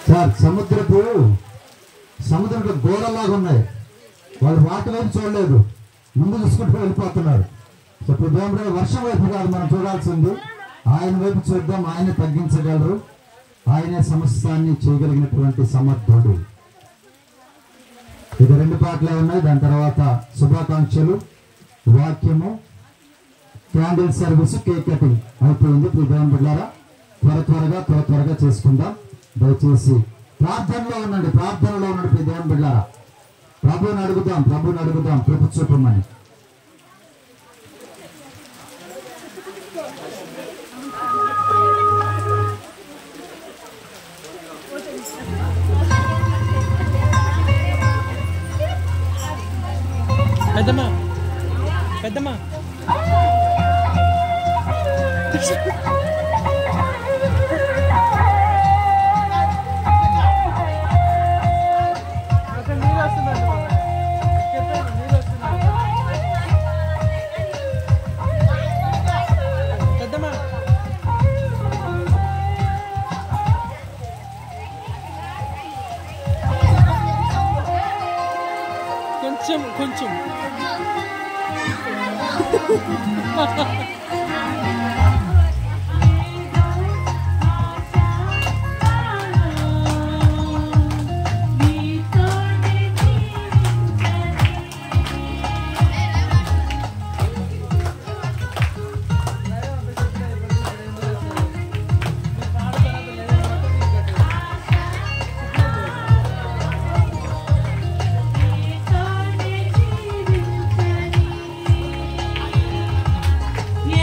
Sir సముద్రంలో గోడలాగా ఉన్నాయి. వాళ్ళు వాటి వైపు చూడలేదు, ముందు చూసుకుంటూ వెళ్ళిపోతున్నారు. సో దేవుడు వర్షం వైపు కాదు మనం చూడాల్సింది, ఆయన వైపు చూద్దాం. ఆయన తగ్గించగలరు, ఆయనే సమస్తాన్ని చేయగలిగినటువంటి సమర్థుడు. ఇది 2 పాటలే ఉన్నాయి. దాని తర్వాత శుభాకాంక్షలు, వాక్యము, క్యాండిల్ సర్వీస్, కేక్ కటింగ్ అయిపోయింది. దేవుని బిడ్డలారా త్వరగా చేసుకుందాం. దయచేసి ప్రార్థనలో ఉండండి. దేవుని బిడ్డలారా ప్రభువుని అడుగుదాం, కృప చూపమని. పెద్దమ్మా కొంచెం నీ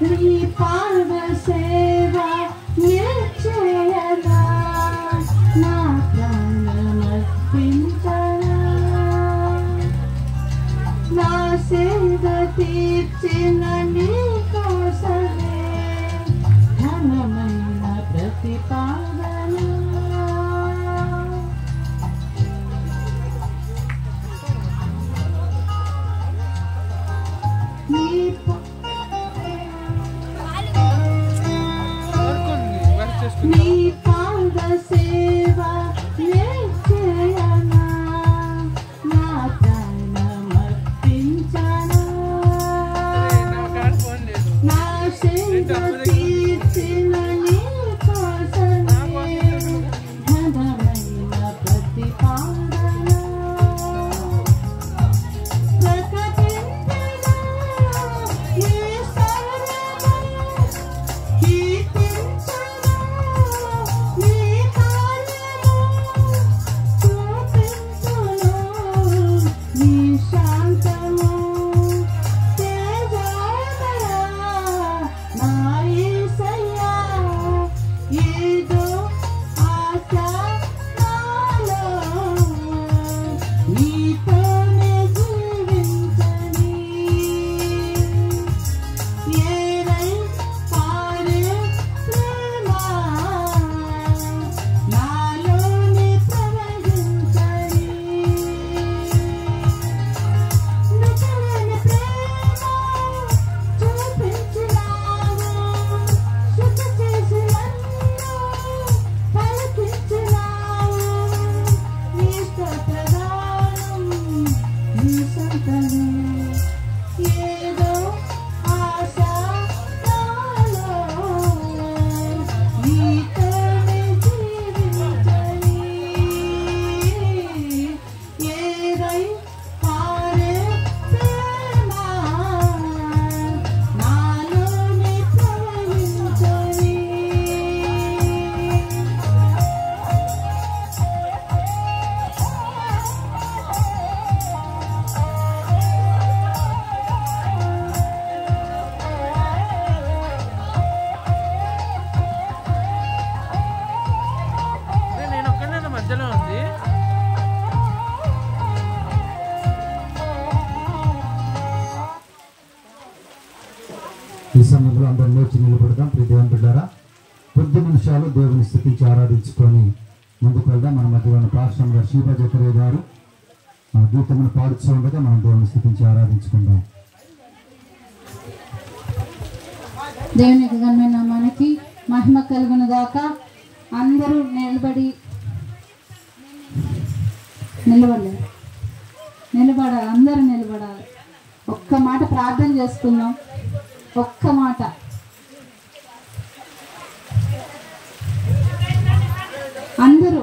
నీ పాద సేవ నిలిచేయనా నా ప్రాణమర్పించనా నా సేద తీర్చిన నీ కోసమే ఘనమైన ప్రతిపాదన నీ పాద సేవ నిలిచేయనా నా ప్రాణమర్పించనా నా సేద తీర్చిన నీ కోసమే ఘనమైన ప్రతిపాదన ప్రకటించనా నీ సర్వము కీర్తించనా నీ కార్యము చూపించును నీ శాంతము తేజోమయ నా యేసయ్యా ఏదో ఆశ నాలో నీతోనే జీవించని ఏరై పారే ప్రేమ నాలోనే ప్రవహించని నిజమైన ప్రేమ చూపించినావు శుద్ధి చేసి నన్ను పలికించినావు నీ స్తోత్రగానం నీ సంతమే ఏదో ఆశ నాలో నీతోనే జీవించని ఏదై పారే ప్రేమ నాలోనే ప్రవహించని నేను ఒక్కనే మధ్యలో ఉంది. ఈ సమయంలో అందరూ లేచి నిలబడదాం. ప్రియ దేవుని బిడ్డారా, కొద్ది నిమిషాలు దేవుని స్తుతించి ఆరాధించుకొని ముందుకు వెళ్దాం. మన మధ్య ఉన్న పాస్టర్ గారు శీబా జకరయ్య గారు గీతమును పాడుతూ ఉండగా మనం దేవుని స్తుతించి ఆరాధించుకుందాం. దేవుని ఘనమైన నామానికి మహిమ కలుగును గాక. అందరూ నిలబడాలి. అందరూ నిలబడాలి. ఒక్క మాట ప్రార్థన చేసుకుందాం. ఒక్క మాట అందరూ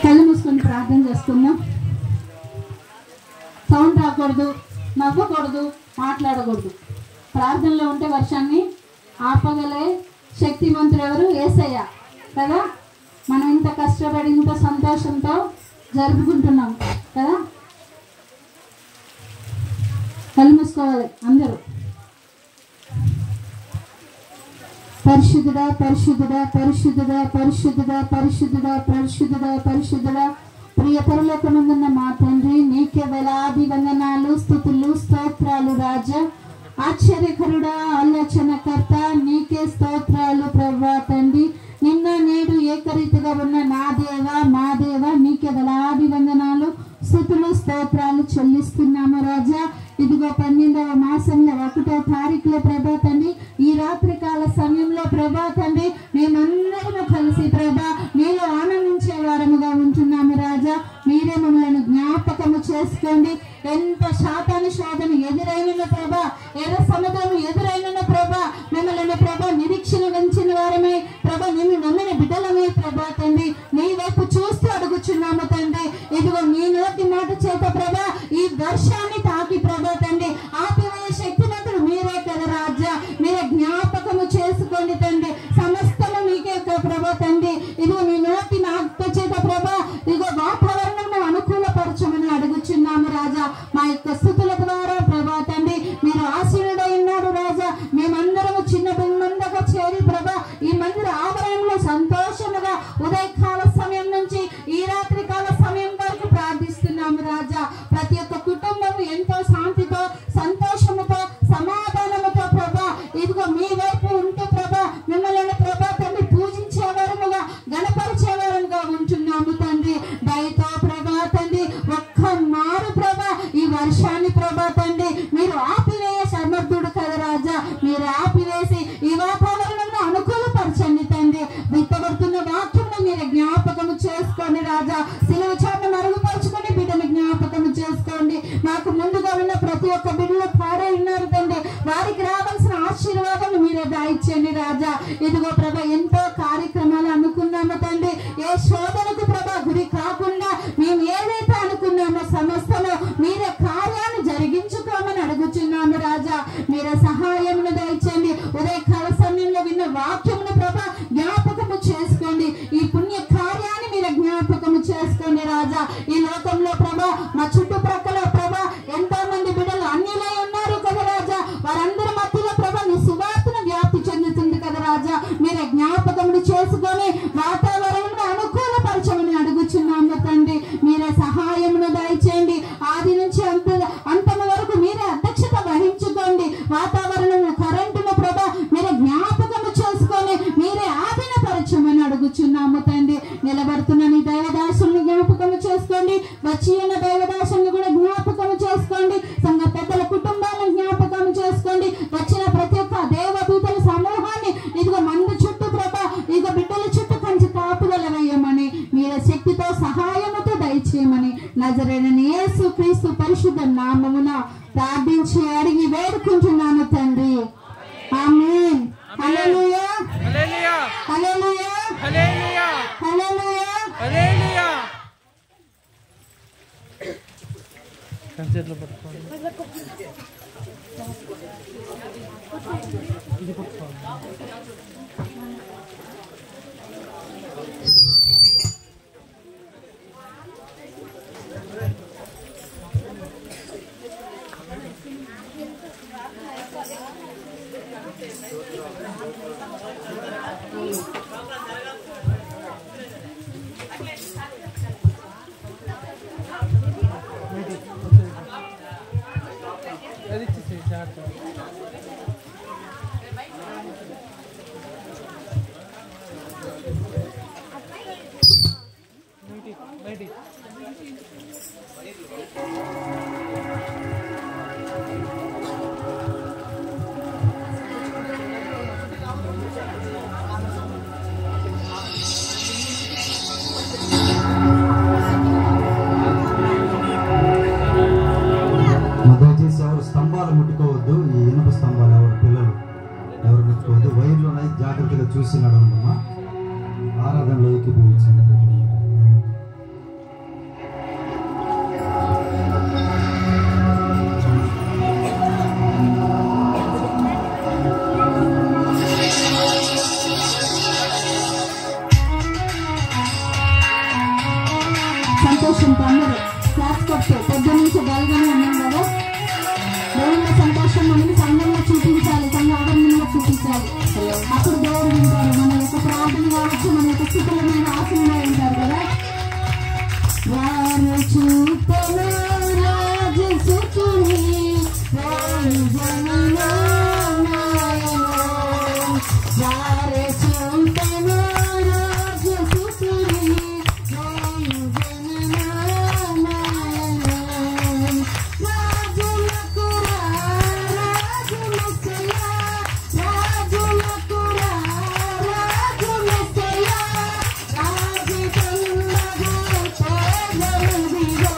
కళ్ళు మూసుకొని ప్రార్థన చేసుకుందాం. సౌండ్ రాకూడదు, నవ్వకూడదు, మాట్లాడకూడదు. ప్రార్థనలో ఉంటే వర్షాన్ని ఆపగలే శక్తిమంతుడు ఎవరు? యేసయ్య కదా. మనం ఇంత కష్టపడి ఇంత సంతోషంతో జరుపుకుంటున్నాం కదా. కళ్ళు మూసుకోవాలి అందరూ. పరిశుద్ధుడా పరిశుద్ధుడా పరిశుద్ధుడా పరిశుద్ధుడా పరిశుద్ధుడా పరిశుద్ధుడా పరిశుద్ధుడా ప్రియ పరలోకమందున్న మా తండ్రి, నీకే వేలాది వందనాలు, స్తుతులు, స్తోత్రాలు రాజా. ఆశ్చర్యకరుడా, ఆలోచనకర్త, నీకే స్తోత్రాలు ప్రభువా తండ్రి. నిన్న నేడు ఏకరీతిగా ఉన్న నా దేవ మా దేవ, నీకే వేలాది వందనాలు, స్తుతులు, స్తోత్రాలు చెల్లిస్తున్నాము రాజా. ఇదిగో 12వ మాసంలో 1వ తారీఖులో ప్రభా తండ్రి, ఈ రాత్రి కాల సమయంలో ప్రభా తండ్రి, మేమందరము కలిసి ప్రభా మీలో ఆనందించే వారముగా ఉంటున్నాము రాజా. మీరే మమ్మల్ని జ్ఞాపకము చేసుకోండి. ఎంత శాతాను శోధన ఎదురైన ప్రభా, ఎర్ర సముద్రం ఎదురైన ప్రభా, మిమ్మల్ని ప్రభా నిరీక్షణ ఉంచిన వారమే ప్రభా, నిన్ను నమ్మిన బిడ్డలమే ప్రభా తండ్రి, నీ వైపు చూస్తూ అడుగుచున్నాము తండ్రి. ఇదిగో నీ నోటి మాట చేత ప్రభా ఈ వర్షాన్ని తాకి యొక్క స్తుతుల ద్వారా ప్రభా తండ్రి మీరు ఆశీనుడై ఉన్నాడు రాజా. మేమందరము చిన్న బిందంగా చేరి ప్రభా ఈ మందిర ఆవరణలో సంతోషముగా ఉదయకాల సమయం నుంచి ఈ రాత్రి కాల సమయం వరకు ప్రార్థిస్తున్నాము రాజా. ప్రతి ఒక్క కుటుంబం ఎంతో శాంతితో సంతోషముతో సమాధానముతో ప్రభా ఇదిగో మీ వైపు ఉంటూ ప్రభా మిమ్మల్ని ప్రభా తండ్రి పూజించేవారముగా గణపరిచేవారముగా ఉంటున్నాము తండ్రి. దయతో ప్రభా తండ్రి ఒక్క మారు ప్రభా ఈ వర్షాన్ని ప్రభా తండ్రి మీరు ఆపివేయ సమర్థుడు కదా రాజా. మీరు ఆపివేసి ఈ వాతావరణంలో అనుకూలపరచండి తండ్రి. విత్తబడుతున్న వాక్యమును మీరు జ్ఞాపకము చేసుకోండి రాజా. సిలువ చాటును మరుగుపరుచుకొని బిడ్డను జ్ఞాపకము చేసుకోండి. మాకు ముందుగా ఉన్న ప్రతి ఒక్క బిడ్డలు పాడే ఉన్నారు తండ్రి. వారికి రావాల్సిన ఆశీర్వాదం మీరే దాయిచ్చండి రాజా. ఇదిగో ప్రభా ఎంతో కార్యక్రమాలు అనుకున్నాము తండ్రి. ఏ శోధనకు ప్రభా గురి కాకుండా మేము ఏదైతే అనుకున్నామో సమస్తము మీరే కార్యాన్ని జరిగించుకోమని అడుగుచున్నాము రాజా. మీరే సహాయమును దయచండి. ఉదయకాల సమయంలో విన్న వాక్యమును ప్రభా జ్ఞాపకము చేసుకోండి. ఈ పుణ్య కార్యాన్ని మీరే జ్ఞాపకము చేసుకోండి రాజా. ఈ లోకంలో ప్రభా మా చుట్టుప్రక్కల ప్రభా ఎంతో మంది బిడ్డలు అన్యులై ఉన్నారు కదా రాజా. వారందరి మధ్యలో ప్రభా నీ సువార్తను వ్యాప్తి చెందుతుంది కదా రాజా. మీరే జ్ఞాపకమును చేసుకొని వాతావరణంలో అనుకూలపరచమని అడుగుచున్నాము తండ్రి. మీరే సహాయమును దయచేయండి. ఆది నుంచి అంతము వరకు మీరే అధ్యక్షత వహించుకోండి. వాతావరణం కరెంటును ప్రభా మీరే జ్ఞాపకము చేసుకొని మీరే ఆధీనపరచమని అడుగుచున్నాము తండ్రి. నిలబడుతున్న నీ దైవదాసుని జ్ఞాపకము చేసుకోండి. వచ్చి ఉన్న దైవదాసుని కూడా జ్ఞాపకము చేసుకోండి. సంఘ పెద్దల కుటుంబాలను జ్ఞాపకం చేసుకోండి. వచ్చిన ప్రతి ఒక్క దేవదూతల సమూహాన్ని ఇదిగో మంది చుట్టూ ప్రభా ఇదిగో బిడ్డల చుట్టూ కంచి కాపుదల వేయమని మీరే శక్తితో సహాయముతో దయచేయమని నజరేయుడైన యేసు క్రీస్తు పరిశుద్ధ నామమున ప్రార్థించి అడిగి వేడుకుంటున్నాను తండ్రి. ఆమేన్. హల్లెలూయా హల్లెలూయా హల్లెలూయా హల్లెలూయా హల్లెలూయా హల్లెలూయా. కంచెట్లో పట్టుకోండి. ఇది పట్టుకోండి. అది ఇచ్చేసి చాట్ బయటికి దయచేసి ఎవరు స్తంభాలు ముట్టుకోవద్దు. ఈ ఇనుప స్తంభాలు ఎవరు పిల్లలు ఎవరు ముట్టుకోవద్దు. వైర్లు ఉన్నాయి, జాగ్రత్తగా చూసి నడవండమ్మా. ఆరాధనలో ఏకీభవించండి. సంతోషంతో అందరూ క్లాస్ కొట్టు. పొద్దు నుంచి బయలుగానే ఉన్నాం కదా. దేవుని సంతోషం మనం సంఘంలో చూపించాలి, సంఘ ఆవరణలో చూపించాలి. అప్పుడు దేవుడు వింటారు. మన యొక్క ప్రార్థన కావచ్చు, మన యొక్క స్థితుల మీద ఆశీర్వాదం ఉంటారు కదా. వారు చూపను రాజు సుతుని వారు జనులు నాయను. వారు చూపను రాజు సుతుని వారు జనులు నాయను. రాజులకు రాజు మెస్సయ్య, రాజులకు రాజు మెస్సయ్య. రాజు కన్నగు పేదలు దిగో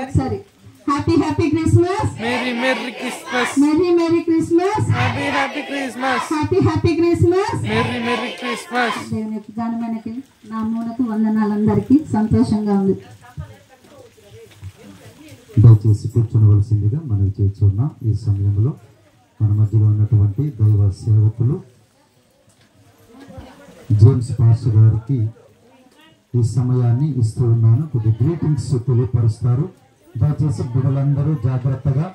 ఒకసారి happy happy Christmas, merry merry Christmas, merry merry Christmas, happy happy Christmas, happy happy Christmas. Merry merry Christmas. దేవుని యొక్క ఘనమైనకి నామమునకు వందనాలందరికీ. సంతోషంగా ఉంది. దయచేసి కూర్చోవలసిందిగా మనవి చేస్తున్నాం. ఈ సమయంలో మన మధ్యలో ఉన్నటువంటి దైవ సేవకులు జేమ్స్ పాస్టర్ గారికి ఈ సమయాన్ని ఇస్తూ ఉన్నాను. కొద్ది గ్రీటింగ్స్ తెలియపరుస్తారు. దయచేసి బిడ్డలందరూ జాగ్రత్తగా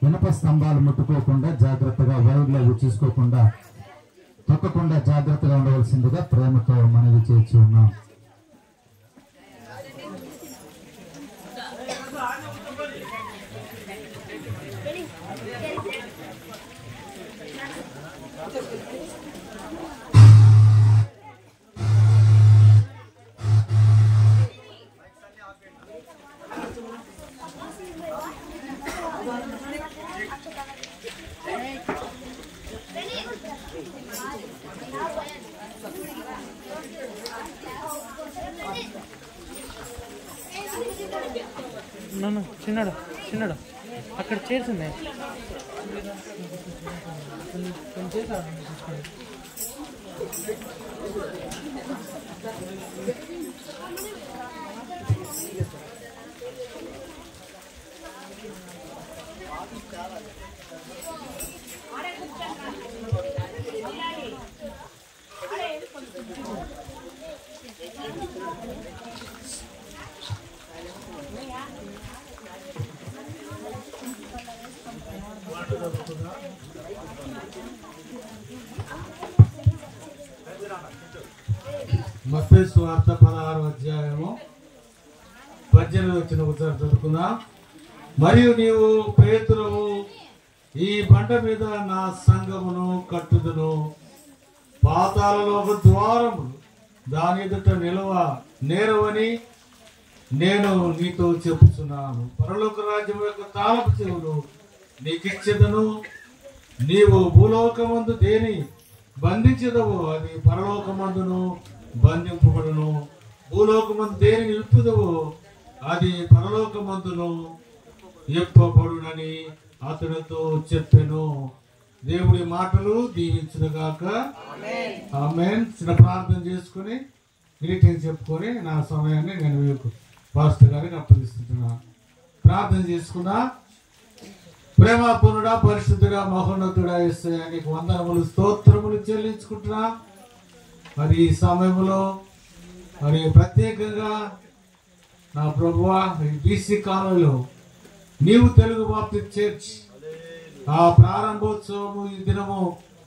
ఇనప స్తంభాలు ముట్టుకోకుండా జాగ్రత్తగా వైర్లు అవి చూసుకోకుండా తొక్కకుండా జాగ్రత్తగా ఉండవలసిందిగా ప్రేమతో మనవి చేసి ఉన్నాం. నన్ను చిన్నడు చిన్నడు అక్కడ చేసింది మత్తయి సువార్త 16వ అధ్యాయము 18 వచ్చిన ఒకసారి చదువుకుందాం. మరియు నీవు పేతురువు, ఈ బండ మీద నా సంఘమును కట్టుదును, పాతాళలో ఒక ద్వారము దాని ఎదుట నిలవ నేరవని నేను నీతో చెప్పుచున్నాను. పరలోక రాజ్యం యొక్క తాళపు చెవులు నీకిచ్చెదను. నీవు భూలోకమందు దేని బంధించదవు అది పరలోకమందును బంధింపబడును, భూలోకమందు దేనిని విప్పుదవు అది పరలోకమందును విప్పబడునని అతనితో చెప్పెను. దేవుడి మాటలు దీవించునుగాక. ఆమేన్. చిన్న ప్రార్థన చేసుకుని గ్రీటింగ్ చెప్పుకొని నా సమయాన్ని నేను మీకు పాస్టర్ గారికి అప్పగిస్తున్నాను. ప్రార్థన చేసుకున్నా. ప్రేమపూర్ణుడా, పరిశుద్ధుడా, మహోన్నతుడా యేసయ్యా, నీకు వందనములు స్తోత్రములు చెల్లించుకుంటున్నా. మరి ఈ సమయంలో మరి ప్రత్యేకంగా నా ప్రభువా ఈ బీసీ కాలంలో నీవు తెలుగు బాప్టిస్ట్ చర్చ్ ఆ ప్రారంభోత్సవము ఈ దినము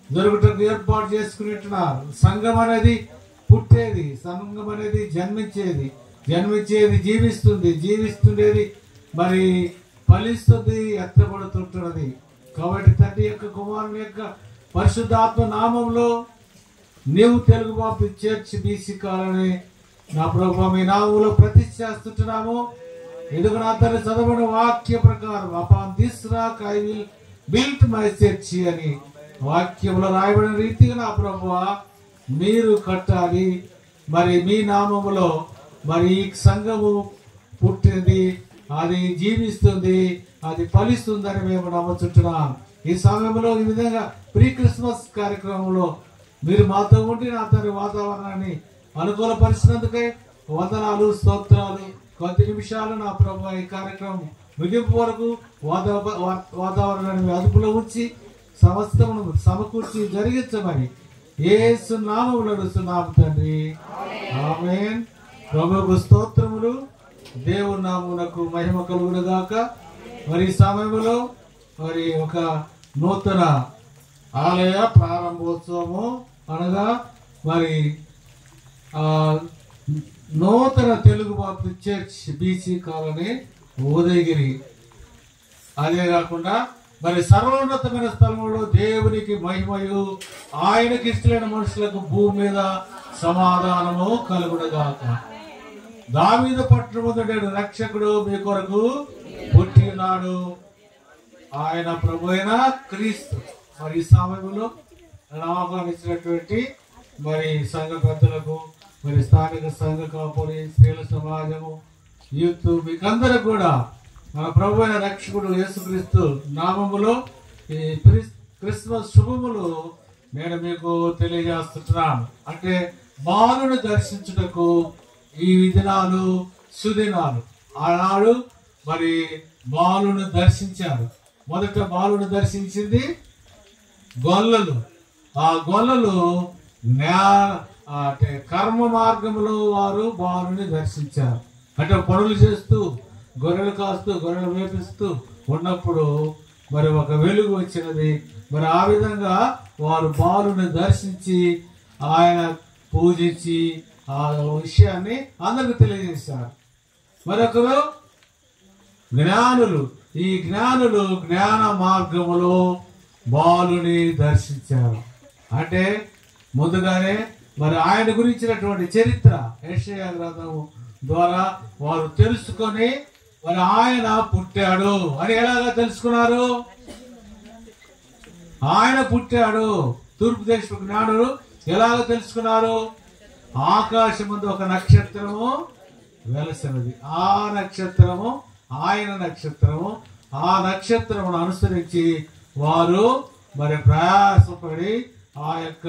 జరుగుటకు ఏర్పాటు చేసుకునేట్టున్నారు. సంఘం అనేది పుట్టేది, సంఘం అనేది జన్మించేది జీవిస్తుండేది మరి ఫలిస్తుంది, ఎత్తబడుతుంటున్నది. కాబట్టి తండ్రి యొక్క కుమారుని యొక్క పరిశుద్ధాత్మ నామంలో నీవు Telugu Baptist church BC colony నా ప్రభు మీ నామంలో ప్రతిష్ఠ చేస్తుంటున్నాము. ఎదుగు నా తల్లి చదవని వాక్య ప్రకారం upon this rock I will built my church అని వాక్యంలో రాయబడిన రీతిగా నా ప్రభు మీరు కట్టాలి. మరి మీ నామములో మరి ఈ సంఘము పుట్టింది, అది జీవిస్తుంది, అది ఫలిస్తుందని మేము నమ్ముతుంటున్నాం. ఈ సమయంలో ఈ విధంగా ప్రీ క్రిస్మస్ కార్యక్రమంలో మీరు మాతో ఉండి నా తన వాతావరణాన్ని అనుకూలపరిచినందుకే వందనాలు, స్తోత్రాలు. కొద్ది నిమిషాలు నా ప్రభు ఈ కార్యక్రమం ముగింపు వరకు వాతావరణాన్ని అదుపులో ఉంచి సమస్తమును సమకూర్చి జరిగించమని యేసు నామములో అడుగుతున్నాము తండ్రి. ఆమేన్. ప్రభువుకు స్తోత్రములు. దేవుని నామమునకు మహిమ కలుగును గాక. మరి ఈ సమయంలో మరి ఒక నూతన ఆలయ ప్రారంభోత్సవము అనగా మరి నూతన Telugu Baptist church BC colony Udayagiri, అదే కాకుండా మరి సర్వోన్నతమైన స్థలంలో దేవునికి మహిమయు ఆయనకి ఇష్టమైన మనుషులకు భూమి మీద సమాధానము కలుగునుగాక. దావీదు పట్టణమందు రక్షకుడు మీ కొరకు పుట్టి ఉన్నాడు, ఆయన ప్రభు అయిన క్రీస్తు. మరి ఈ సమయంలో ఆహ్వానించినటువంటి మరి సంఘ పెద్దలకు, మరి స్థానిక సంఘ కాపురి, స్త్రీల సమాజము, యూత్, మీకందరూ కూడా మన ప్రభు అయిన రక్షకుడు యేసుక్రీస్తు నామములో ఈ క్రిస్మస్ శుభములు నేను మీకు తెలియజేస్తున్నాను. అంటే బాలును దర్శించుటకు ఈ దినాలు సుదినాలు. ఆనాడు మరి బాలును దర్శించారు. మొదట బాలును దర్శించింది గొల్లలు. ఆ గొల్లలు అంటే కర్మ మార్గంలో వారు బాలుని దర్శించారు. అంటే పనులు చేస్తూ, గొర్రెలు కాస్తూ, గొర్రెలు మేపిస్తూ ఉన్నప్పుడు మరి ఒక వెలుగు వచ్చినది. మరి ఆ విధంగా వారు బాలుని దర్శించి ఆయన పూజించి ఆ విషయాన్ని అందరికి తెలియజేశారు. మరొకరు జ్ఞానులు. ఈ జ్ఞానులు జ్ఞాన మార్గములో బాలుని దర్శించారు. అంటే ముందుగానే మరి ఆయన గురించినటువంటి చరిత్ర యెషయా గ్రంథం ద్వారా వారు తెలుసుకొని మరి ఆయన పుట్టాడు అని ఎలాగా తెలుసుకున్నారు? ఆయన పుట్టాడు. తూర్పు దేశ జ్ఞానులు ఎలాగ తెలుసుకున్నారు? ఆకాశమందు ఒక నక్షత్రము వెలసినది. ఆ నక్షత్రము ఆయన నక్షత్రము. ఆ నక్షత్రమును అనుసరించి వారు మరి ప్రయాసపడి ఆ యొక్క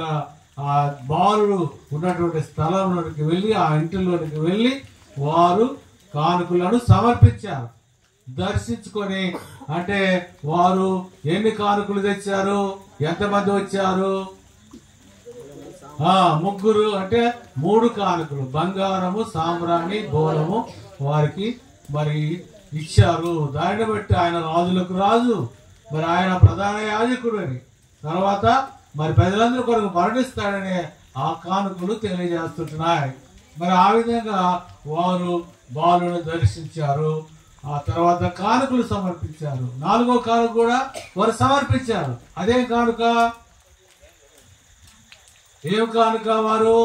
ఆ బాలుడు ఉన్నటువంటి స్థలంలోనికి వెళ్ళి ఆ ఇంటిలోనికి వెళ్ళి వారు కానుకలను సమర్పించారు. దర్శించుకొని అంటే వారు ఎన్ని కానుకలు తెచ్చారు? ఎంతమంది వచ్చారు? 3 అంటే 3 కానుకలు బంగారము, సాంబ్రాణి, బోలము వారికి మరి ఇచ్చారు. దానిని బట్టి ఆయన రాజులకు రాజు, మరి ఆయన ప్రధాన యాజకుడు అని, తర్వాత మరి ప్రజలందరూ కొరకు మరణిస్తాడనే ఆ కానుకలు తెలియజేస్తుంటున్నాయి. మరి ఆ విధంగా వారు బాలును దర్శించారు. ఆ తర్వాత కానుకలు సమర్పించారు. 4వ కానుక కూడా వారు సమర్పించారు. అదే కానుక. ఏం కానుక? వారు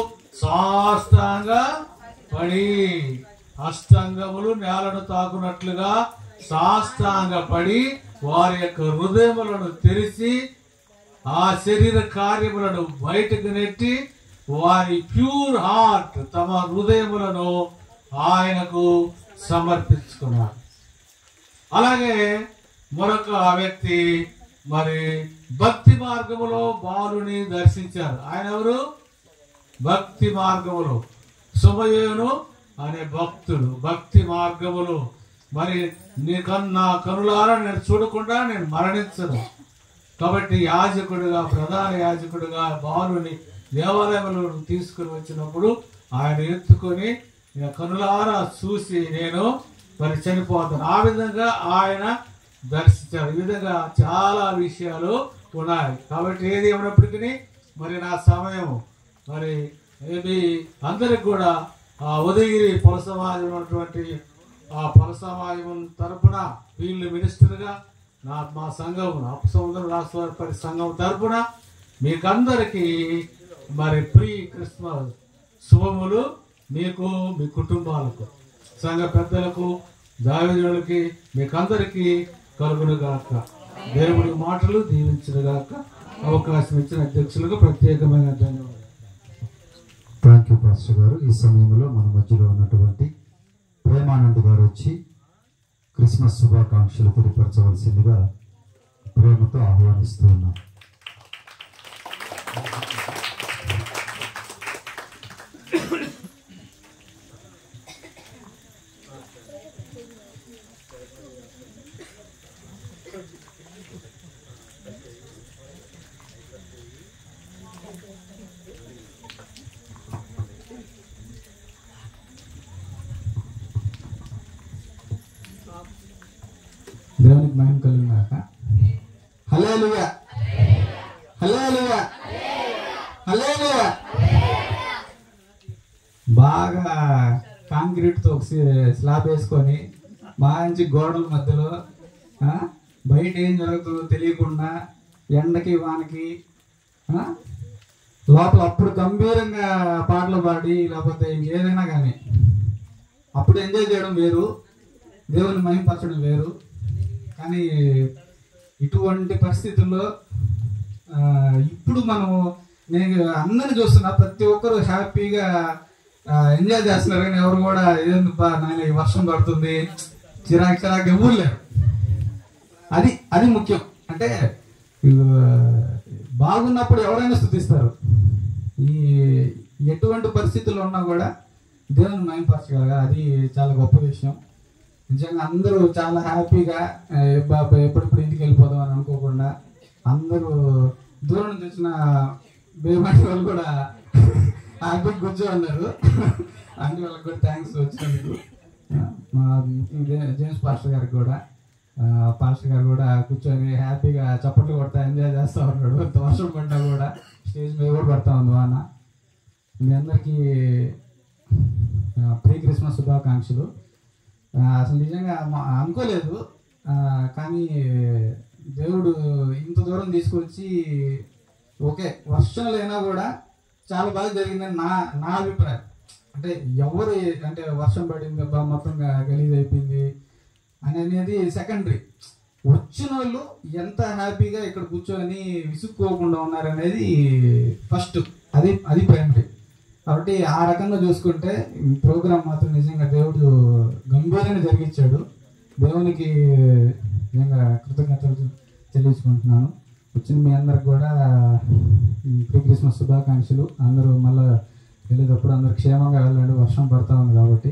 సాష్టాంగ పడి అష్టాంగములు నేలను తాకున్నట్లుగా సాష్టాంగ పడి వారి యొక్క హృదయములను తెరిచి ఆ శరీర కార్యములను బయటకు నెట్టి వారి ప్యూర్ హార్ట్ తమ హృదయములను ఆయనకు సమర్పించుకున్నారు. అలాగే మరొక వ్యక్తి మరి భక్తి మార్గములో బాలుని దర్శించారు. ఆయన ఎవరు? భక్తి మార్గములో సుమయోను అనే భక్తుడు. భక్తి మార్గములు మరి నా కనులారా నేను చూడకుండా నేను మరణించను కాబట్టి యాజకుడిగా, ప్రధాన యాజకుడిగా బాలుని దేవాలయంలో తీసుకుని వచ్చినప్పుడు ఆయన ఎత్తుకొని కనులారా చూసి నేను మరి చనిపోతాను. ఆ విధంగా ఆయన దర్శించారు. ఈ విధంగా చాలా విషయాలు ఉన్నాయి. కాబట్టి ఏది ఏమైనప్పటికీ మరి నా సమయం మరి ఏది అందరికి కూడా ఆ ఉదయగిరి పొల సమాజం ఉన్నటువంటి ఆ పొల సమాజం తరపున వీళ్ళు మినిస్టర్గా మా సంఘం అప్పసముద్రం రాష్ట్ర వారి సంఘం తరపున మీకందరికీ మరి ప్రీ క్రిస్మస్ శుభములు. మీకు, మీ కుటుంబాలకు, సంఘ పెద్దలకు, దావీదులకి మీకందరికీ కలుగునుగాక. దేవుడి మాటలు దీవించునుగాక. అవకాశం ఇచ్చిన అధ్యక్షులకు ప్రత్యేకమైన ధన్యవాదాలు. థ్యాంక్ యూ పాస్టర్ గారు. ఈ సమయంలో మన మధ్యలో ఉన్నటువంటి ప్రేమానంద్ గారు వచ్చి క్రిస్మస్ శుభాకాంక్షలు తెలియపరచవలసిందిగా ప్రేమతో ఆహ్వానిస్తూ ఉన్నాం. దేవునికి మహిమ కలుగునాక. హల్లెలూయా, హల్లెలూయా, హల్లెలూయా. బాగా కాంక్రీట్తో ఒక స్లాబ్ వేసుకొని మంచి గోడల మధ్యలో బయట ఏం జరుగుతుందో తెలియకుండా ఎండకి వానకి లోపల అప్పుడు గంభీరంగా పాటలు పాడి లేకపోతే ఇంకేదైనా కానీ అప్పుడు ఎంజాయ్ చేయడం వేరు, దేవుని మహిమపరచడం వేరు. కానీ ఇటువంటి పరిస్థితుల్లో ఇప్పుడు నేను అందరిని చూస్తున్నా, ప్రతి ఒక్కరు హ్యాపీగా ఎంజాయ్ చేస్తున్నారు. కానీ ఎవరు కూడా ఏదైనా నాయన ఈ వర్షం పడుతుంది చిరాకు ఎవరు లేరు. అది ముఖ్యం. అంటే బాగున్నప్పుడు ఎవరైనా స్తుతిస్తారు. ఈ ఎటువంటి పరిస్థితుల్లో ఉన్నా కూడా దేవుని మహిమపరచగలగాలి. అది చాలా గొప్ప విషయం. నిజంగా అందరూ చాలా హ్యాపీగా ఎప్పుడెప్పుడు ఇంటికి వెళ్ళిపోదాం అని అనుకోకుండా అందరూ దూరం నుంచి వచ్చిన బేమాటి వాళ్ళు కూడా హ్యాపీగా కూర్చో ఉన్నారు. అన్ని వాళ్ళకి కూడా థ్యాంక్స్ వచ్చినందుకు, మా జేమ్స్ పాస్టర్ గారికి కూడా. పాస్టర్ గారు కూడా కూర్చొని హ్యాపీగా చప్పట్లు కొడతా ఎంజాయ్ చేస్తూ ఉన్నాడు. అంత వర్షం పడ్డా కూడా స్టేజ్ మీద కూడా పడతా ఉంది వాన. మీ అందరికీ ప్రీ క్రిస్మస్ శుభాకాంక్షలు. అసలు నిజంగా అనుకోలేదు, కానీ దేవుడు ఇంత దూరం తీసుకొచ్చి ఓకే వర్షం లేనా కూడా చాలా బాగా జరిగిందని నా అభిప్రాయం. అంటే ఎవరు అంటే వర్షం పడింది అబ్బా మొత్తం గలీజ్ అయిపోయింది అనేది సెకండరీ. వచ్చిన వాళ్ళు ఎంత హ్యాపీగా ఇక్కడ కూర్చొని విసుక్కోకుండా ఉన్నారనేది ఫస్ట్, అది ప్రైమరీ. కాబట్టి ఆ రకంగా చూసుకుంటే ఈ ప్రోగ్రాం మాత్రం నిజంగా దేవుడు గంభీరంగా జరిగించాడు. దేవునికి నిజంగా కృతజ్ఞతలు తెలియజేసుకుంటున్నాను. వచ్చిన మీ అందరికి కూడా ప్రీ క్రిస్మస్ శుభాకాంక్షలు. అందరూ మళ్ళీ వెళ్ళేటప్పుడు అందరు క్షేమంగా వెళ్ళండి. వర్షం పడతా ఉంది కాబట్టి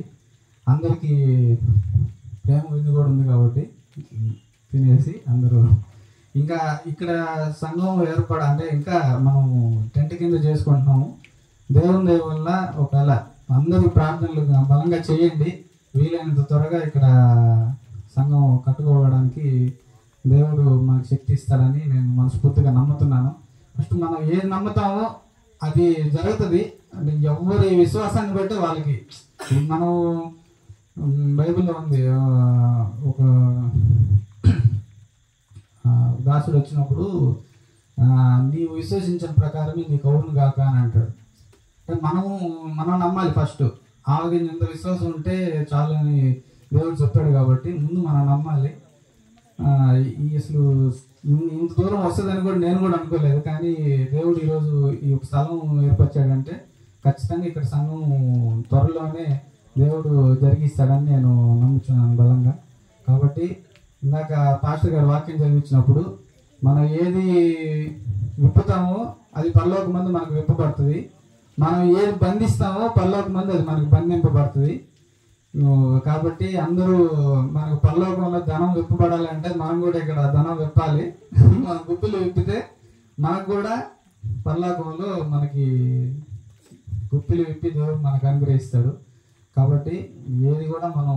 అందరికీ ప్రేమ విందు కూడా ఉంది కాబట్టి తినేసి అందరూ ఇంకా ఇక్కడ సంఘం అంటే ఇంకా మనం టెంట్ కింద చేసుకుంటున్నాము. దేవుని దయ వల్ల ఒకవేళ అందరూ ప్రార్థనలు బలంగా చేయండి. వీలైనంత త్వరగా ఇక్కడ సంఘం కట్టుకోవడానికి దేవుడు మనకు శక్తి ఇస్తాడని నేను మనస్ఫూర్తిగా నమ్ముతున్నాను. ఫస్ట్ మనం ఏది నమ్ముతామో అది జరుగుతుంది. అంటే ఎవరి విశ్వాసాన్ని బట్టి వాళ్ళకి. మనం బైబిల్లో ఉంది, ఒక దాసుడు వచ్చినప్పుడు నీవు విశ్వసించిన ప్రకారమే నీకు అవును కాక అని అంటాడు. అంటే మనం నమ్మాలి ఫస్ట్. ఆమెకి ఎంత విశ్వాసం ఉంటే చాలు అని దేవుడు చెప్పాడు కాబట్టి ముందు మనం నమ్మాలి. అసలు ఇంత దూరం వస్తుందని కూడా నేను కూడా అనుకోలేదు, కానీ దేవుడు ఈరోజు ఈ స్థలం ఏర్పరిచాడంటే ఖచ్చితంగా ఇక్కడ సంఘం త్వరలోనే దేవుడు జరిగిస్తాడని నేను నమ్ముతున్నాను బలంగా. కాబట్టి ఇందాక పాస్టర్ గారు వాక్యం చదివించినప్పుడు మనం ఏది విప్పుతామో అది పరలోక మందు మనకు విప్పబడుతుంది. మనం ఏది బంధిస్తామో పరలోక మందు అది మనకు బంధింపబడుతుంది. కాబట్టి అందరూ మనకు పరలోకంలో ధనం విప్పబడాలంటే మనం కూడా ఇక్కడ ధనం విప్పాలి. మన గుప్పులు విప్పితే మనకు కూడా పరలోకంలో మనకి గుప్పిలు విప్పి దేవుడు మనకు అనుగ్రహిస్తాడు. కాబట్టి ఏది కూడా మనం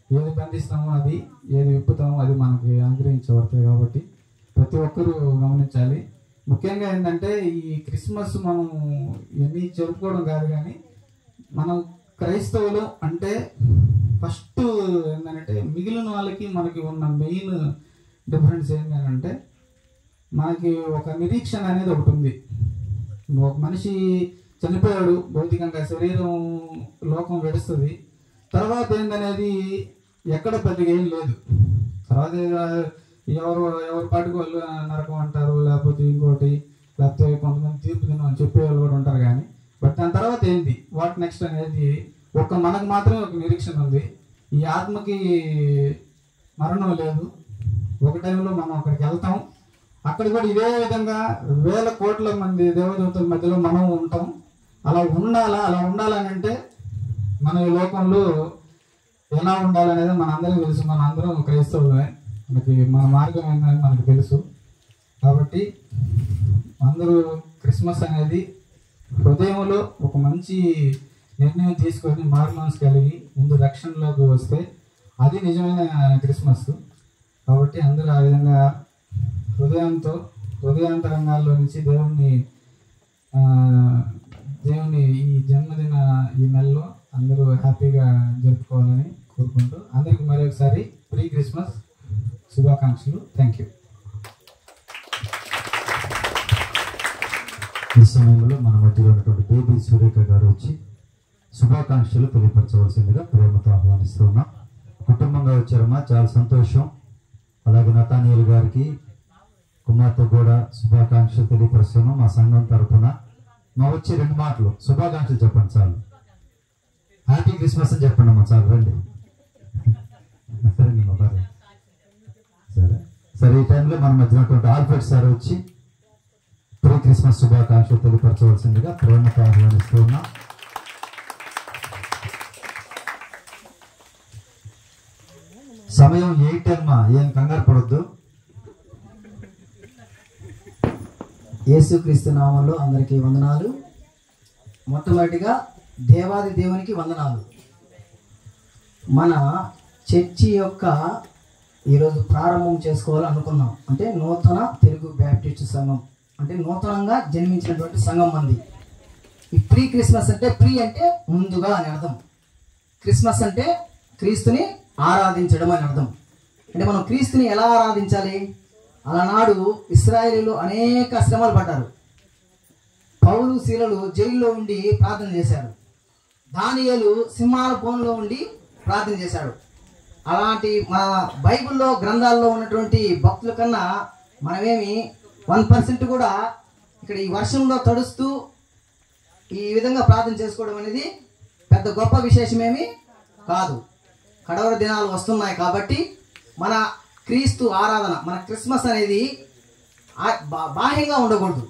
ఏది బంధిస్తామో అది, ఏది విప్పుతామో అది మనకి అనుగ్రహించబడుతుంది. కాబట్టి ప్రతి ఒక్కరూ గమనించాలి. ముఖ్యంగా ఏంటంటే ఈ క్రిస్మస్ మనం ఇవన్నీ జరుపుకోవడం కాదు, కానీ మనం క్రైస్తవులు అంటే ఫస్ట్ ఏంటంటే మిగిలిన వాళ్ళకి మనకి ఉన్న మెయిన్ డిఫరెన్స్ ఏంటంటే మనకి ఒక నిరీక్షణ అనేది ఒకటి ఉంది. ఒక మనిషి చనిపోయాడు, భౌతికంగా శరీరం లోకం వెడుస్తుంది. తర్వాత ఏందనేది ఎక్కడ పెద్దగా ఏం లేదు. తర్వాత ఎవరు పాటుకు వాళ్ళు నరకం అంటారు, లేకపోతే ఇంకోటి, లేకపోతే కొంతమంది తీర్పు దినం అని చెప్పేవాళ్ళు కూడా ఉంటారు. కానీ బట్ దాని తర్వాత ఏంటి, వాట్ నెక్స్ట్ అనేది మనకు మాత్రమే ఒక నిరీక్షణ ఉంది. ఈ ఆత్మకి మరణం లేదు. ఒక టైంలో మనం అక్కడికి వెళ్తాం. అక్కడ కూడా ఇదే విధంగా 1000 కోట్ల మంది దేవదూతల మధ్యలో మనం ఉంటాం. అలా ఉండాలని అంటే మన ఈ లోకంలో ఎలా ఉండాలనేది మన అందరికీ తెలుసు. మన అందరం క్రైస్తవులమే, మన మార్గం ఏంటనేది మనకు తెలుసు. కాబట్టి అందరూ క్రిస్మస్ అనేది హృదయంలో ఒక మంచి నిర్ణయం తీసుకొని మార్మన్స్ కలిగి ముందు రక్షణలోకి వస్తే అది నిజమైన క్రిస్మస్. కాబట్టి అందరూ ఆ విధంగా హృదయాంతరంగాల్లో నుంచి దేవుని ఈ జన్మదిన ఈ నెలలో అందరూ హ్యాపీగా జరుపుకోవాలని కోరుకుంటూ అందరికీ మరొకసారి ప్రీ క్రిస్మస్ శుభాకాంక్షలు. Thank you. ఈ సమయంలో మన మధ్యలో ఉన్నటువంటి బేబీ సురేఖ గారు వచ్చి శుభాకాంక్షలు తెలియపరచవలసిందిగా ప్రేమతో ఆహ్వానిస్తున్నాం. కుటుంబంగా వచ్చారమ్మా, చాలా సంతోషం. అలాగే నతానియల్ గారికి కుమార్తె కూడా శుభాకాంక్షలు తెలియపరుస్తున్నాం మా సంఘం తరఫున. మా వచ్చి 2 మాటలు శుభాకాంక్షలు చెప్పండి చాలు. హ్యాపీ క్రిస్మస్ అని చెప్పండి అమ్మా చాలు. రండి. సరే ఈ టైంలో మన మధ్యనటువంటి ఆల్ఫ్రెడ్ సార్ వచ్చి ప్రీ క్రిస్మస్ శుభాకాంక్షలు తెలియపరచవలసిందిగా ప్రేమతో ఆహ్వానిస్తున్నాం. సమయం 8 అమ్మా, ఏం కంగారు పడొద్దు. యేసుక్రీస్తు నామంలో అందరికీ వందనాలు. మొట్టమొదటిగా దేవాది దేవునికి వందనాలు. మన చర్చి యొక్క ఈరోజు ప్రారంభం చేసుకోవాలనుకున్నాం. అంటే నూతన తెలుగు బ్యాప్టిస్ట్ సంఘం, అంటే నూతనంగా జన్మించినటువంటి సంఘం మంది. ఈ ప్రీ క్రిస్మస్ అంటే, ప్రీ అంటే ముందుగా అని అర్థం, క్రిస్మస్ అంటే క్రీస్తుని ఆరాధించడం అని అర్థం. అంటే మనం క్రీస్తుని ఎలా ఆరాధించాలి? అలనాడు ఇశ్రాయేలీయులు అనేక శ్రమలు పడ్డారు. పౌలు శీలలు జైల్లో ఉండి ప్రార్థన చేశారు. దానియేలు సింహాల బోన్లో ఉండి ప్రార్థన చేశాడు. అలాంటి మన బైబిల్లో గ్రంథాల్లో ఉన్నటువంటి భక్తుల కన్నా మనమేమి 1% కూడా ఇక్కడ ఈ వర్షంలో తడుస్తూ ఈ విధంగా ప్రార్థన చేసుకోవడం అనేది పెద్ద గొప్ప విశేషమేమి కాదు. కడవర దినాలు వస్తున్నాయి కాబట్టి మన క్రీస్తు ఆరాధన, మన క్రిస్మస్ అనేది బాహ్యంగా ఉండకూడదు.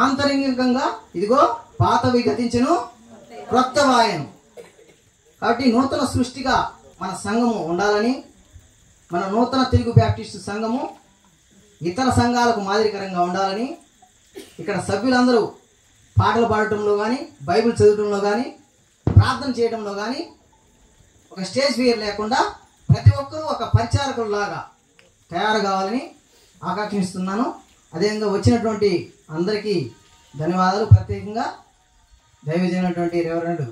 ఆంతరంగికంగా ఇదిగో పాతవి గతించెను క్రొత్త వాయను. కాబట్టి నూతన సృష్టిగా మన సంఘము ఉండాలని, మన నూతన తెలుగు బ్యాప్టిస్ట్ సంఘము ఇతర సంఘాలకు మాదిరికరంగా ఉండాలని, ఇక్కడ సభ్యులందరూ పాటలు పాడటంలో కానీ, బైబిల్ చదవటంలో కానీ, ప్రార్థన చేయడంలో కానీ ఒక స్టేజ్ ఫియర్ లేకుండా ప్రతి ఒక్కరూ ఒక పరిచారకుల్లాగా తయారు కావాలని ఆకాంక్షిస్తున్నాను. అదేవిధంగా వచ్చినటువంటి అందరికీ ధన్యవాదాలు. ప్రత్యేకంగా దైవజనటువంటి రెవరెండ్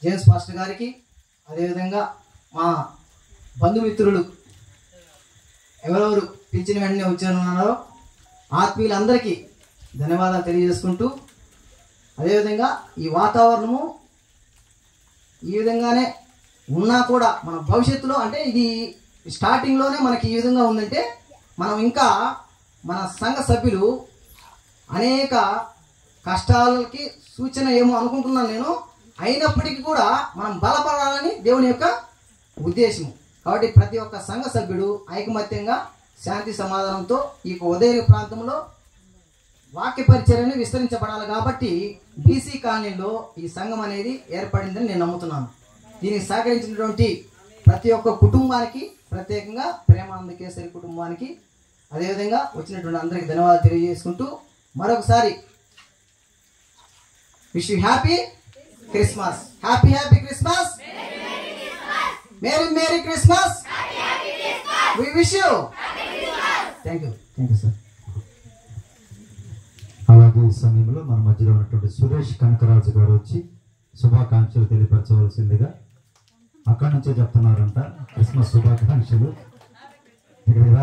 జేమ్స్ పాస్టర్ గారికి, అదేవిధంగా మా బంధుమిత్రులు ఎవరెవరు పిలిచిన వెంటనే వచ్చారన్నారో ఆత్మీయులందరికీ ధన్యవాదాలు తెలియజేసుకుంటూ, అదేవిధంగా ఈ వాతావరణము ఈ విధంగానే ఉన్నా కూడా మన భవిష్యత్తులో, అంటే ఇది స్టార్టింగ్లోనే మనకి ఈ విధంగా ఉందంటే మనం ఇంకా మన సంఘ సభ్యులు అనేక కష్టాలకి సూచన ఏమో అనుకుంటున్నాను నేను. అయినప్పటికీ కూడా మనం బలపడాలని దేవుని యొక్క ఉద్దేశము. కాబట్టి ప్రతి ఒక్క సంఘ సభ్యుడు ఐకమత్యంగా శాంతి సమాధానంతో ఈ ఉదయ ప్రాంతంలో వాక్య పరిచర్యను విస్తరించబడాలి. కాబట్టి బీసీ కాలనీలో ఈ సంఘం అనేది ఏర్పడిందని నేను నమ్ముతున్నాను. దీనికి సహకరించినటువంటి ప్రతి ఒక్క కుటుంబానికి, ప్రత్యేకంగా ప్రేమానంద కేసరి కుటుంబానికి, అదేవిధంగా వచ్చినటువంటి అందరికీ ధన్యవాదాలు తెలియజేసుకుంటూ మరొకసారి wish you happy Christmas. Happy Christmas. Merry Christmas. We wish you. Thank you sir. అలాగే ఈ సమయంలో మన మధ్యలో ఉన్నటువంటి సురేష్ కనకరాజు గారు వచ్చి శుభాకాంక్షలు తెలియపరచవలసిందిగా, అక్కడి నుంచే చెప్తున్నారంట క్రిస్మస్ శుభాకాంక్షలు. ఇక్కడ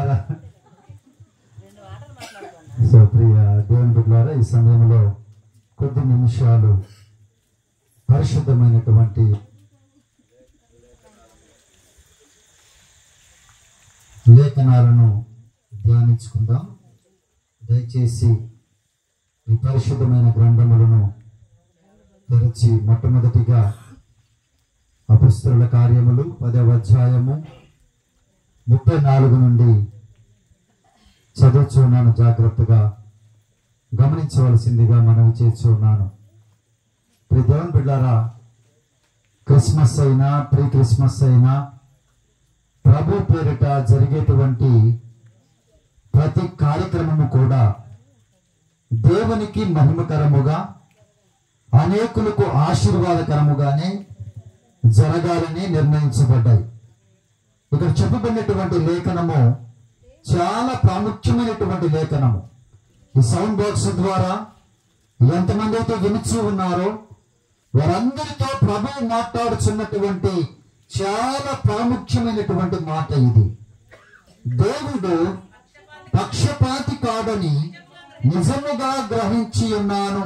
సో ప్రియ దేవుని బిడ్డలారా, ఈ సమయంలో కొద్ది నిమిషాలు పరిశుద్ధమైనటువంటి లేఖనాలను ధ్యానించుకుందాం. దయచేసి ఈ పరిశుద్ధమైన గ్రంథములను తెరిచి మొట్టమొదటిగా అపొస్తలుల కార్యములు 10వ అధ్యాయము 34 నుండి చదువుచున్నాను. జాగ్రత్తగా గమనించవలసిందిగా మనవి చేస్తున్నాను. ప్రియ దేవుని బిడ్డలారా, క్రిస్మస్ అయినా ప్రీ క్రిస్మస్ అయినా ప్రభు పేరిట జరిగేటువంటి ప్రతి కార్యక్రమము కూడా దేవునికి మహిమకరముగా, అనేకులకు ఆశీర్వాదకరముగానే జరగాలని నిర్ణయించబడ్డాయి. ఇక్కడ చెప్పబడినటువంటి లేఖనము చాలా ప్రాముఖ్యమైనటువంటి లేఖనము. ఈ సౌండ్ బాక్స్ ద్వారా ఎంతమంది అయితే వినిచి ఉన్నారో వారందరితో ప్రభువు మాట్లాడుచున్నటువంటి చాలా ప్రాముఖ్యమైనటువంటి మాట ఇది. దేవుడు పక్షపాతి కాడని నిజముగా గ్రహించి ఉన్నాను.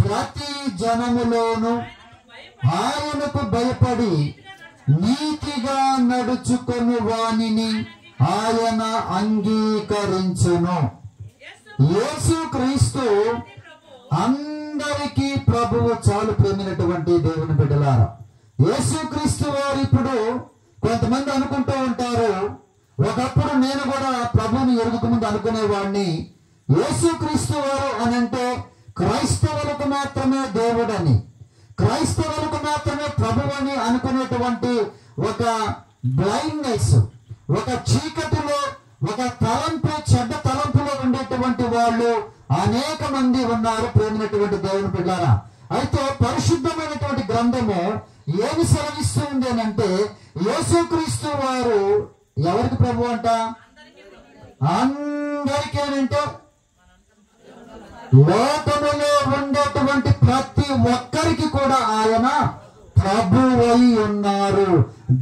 ప్రతి జనములోను ఆయనకు భయపడి నీతిగా నడుచుకొని వానిని ఆయన అంగీకరించును. యేసుక్రీస్తు అందరికీ ప్రభువు. చాలు ప్రేమైనటువంటి దేవుని బిడ్డలారా, యేసుక్రీస్తు వారు ఇప్పుడు కొంతమంది అనుకుంటూ ఉంటారు, ఒకప్పుడు నేను కూడా ప్రభువుని ఎరుగుక ముందు అనుకునేవాడిని, యేసుక్రీస్తు వారు అనంటే క్రైస్తవులకు మాత్రమే దేవుడని, క్రైస్తవులకు మాత్రమే ప్రభువు అని అనుకునేటువంటి ఒక బ్లైండ్నెస్, ఒక చీకటిలో, ఒక తలంపు, చెడ్డ తలంపులో ఉండేటువంటి వాళ్ళు అనేక మంది ఉన్నారు ప్రేమైనటువంటి దేవుని బిడ్డలారా. అయితే పరిశుద్ధమైనటువంటి గ్రంథము ఏమి సెలవిస్తుంది అని అంటే, యేసుక్రీస్తు వారు ఎవరికి ప్రభు అంట? అందరికేనంటే లోకములో ఉండేటువంటి ప్రతి ఒక్కరికి కూడా ఆయన ప్రభువై ఉన్నారు,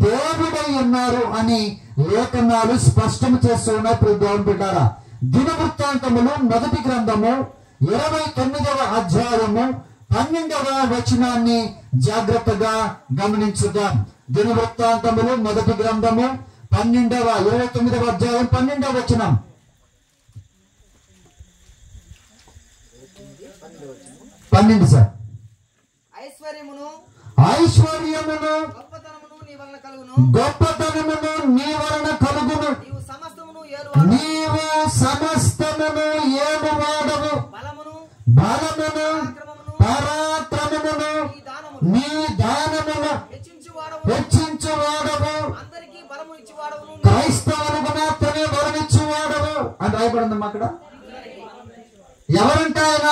దేవుడై ఉన్నారు అని లేఖనాలు స్పష్టం చేస్తూ ఉన్నాయి. దేవుని బిడ్డారా, దినవృత్తాంతములు మొదటి గ్రంథము 29వ అధ్యాయము 12వ వచనాన్ని జాగ్రత్తగా గమనించుదాం. దినవృత్తాంతములు మొదటి గ్రంథము 29వ అధ్యాయం 12వ వచనం. సార్, ఐశ్వర్యమును గొప్పతనమును నీ వలన కలుగును, నీవు సమస్తమును ఏలువాడవు, బలమును పరాక్రమమును నీ దానమును హెచ్చించువాడవు, క్రైస్తవులకు మాత్రమే బలమిచ్చువాడవు అని రాయబడిందమ్మా అక్కడ. ఎవరంటే ఆయన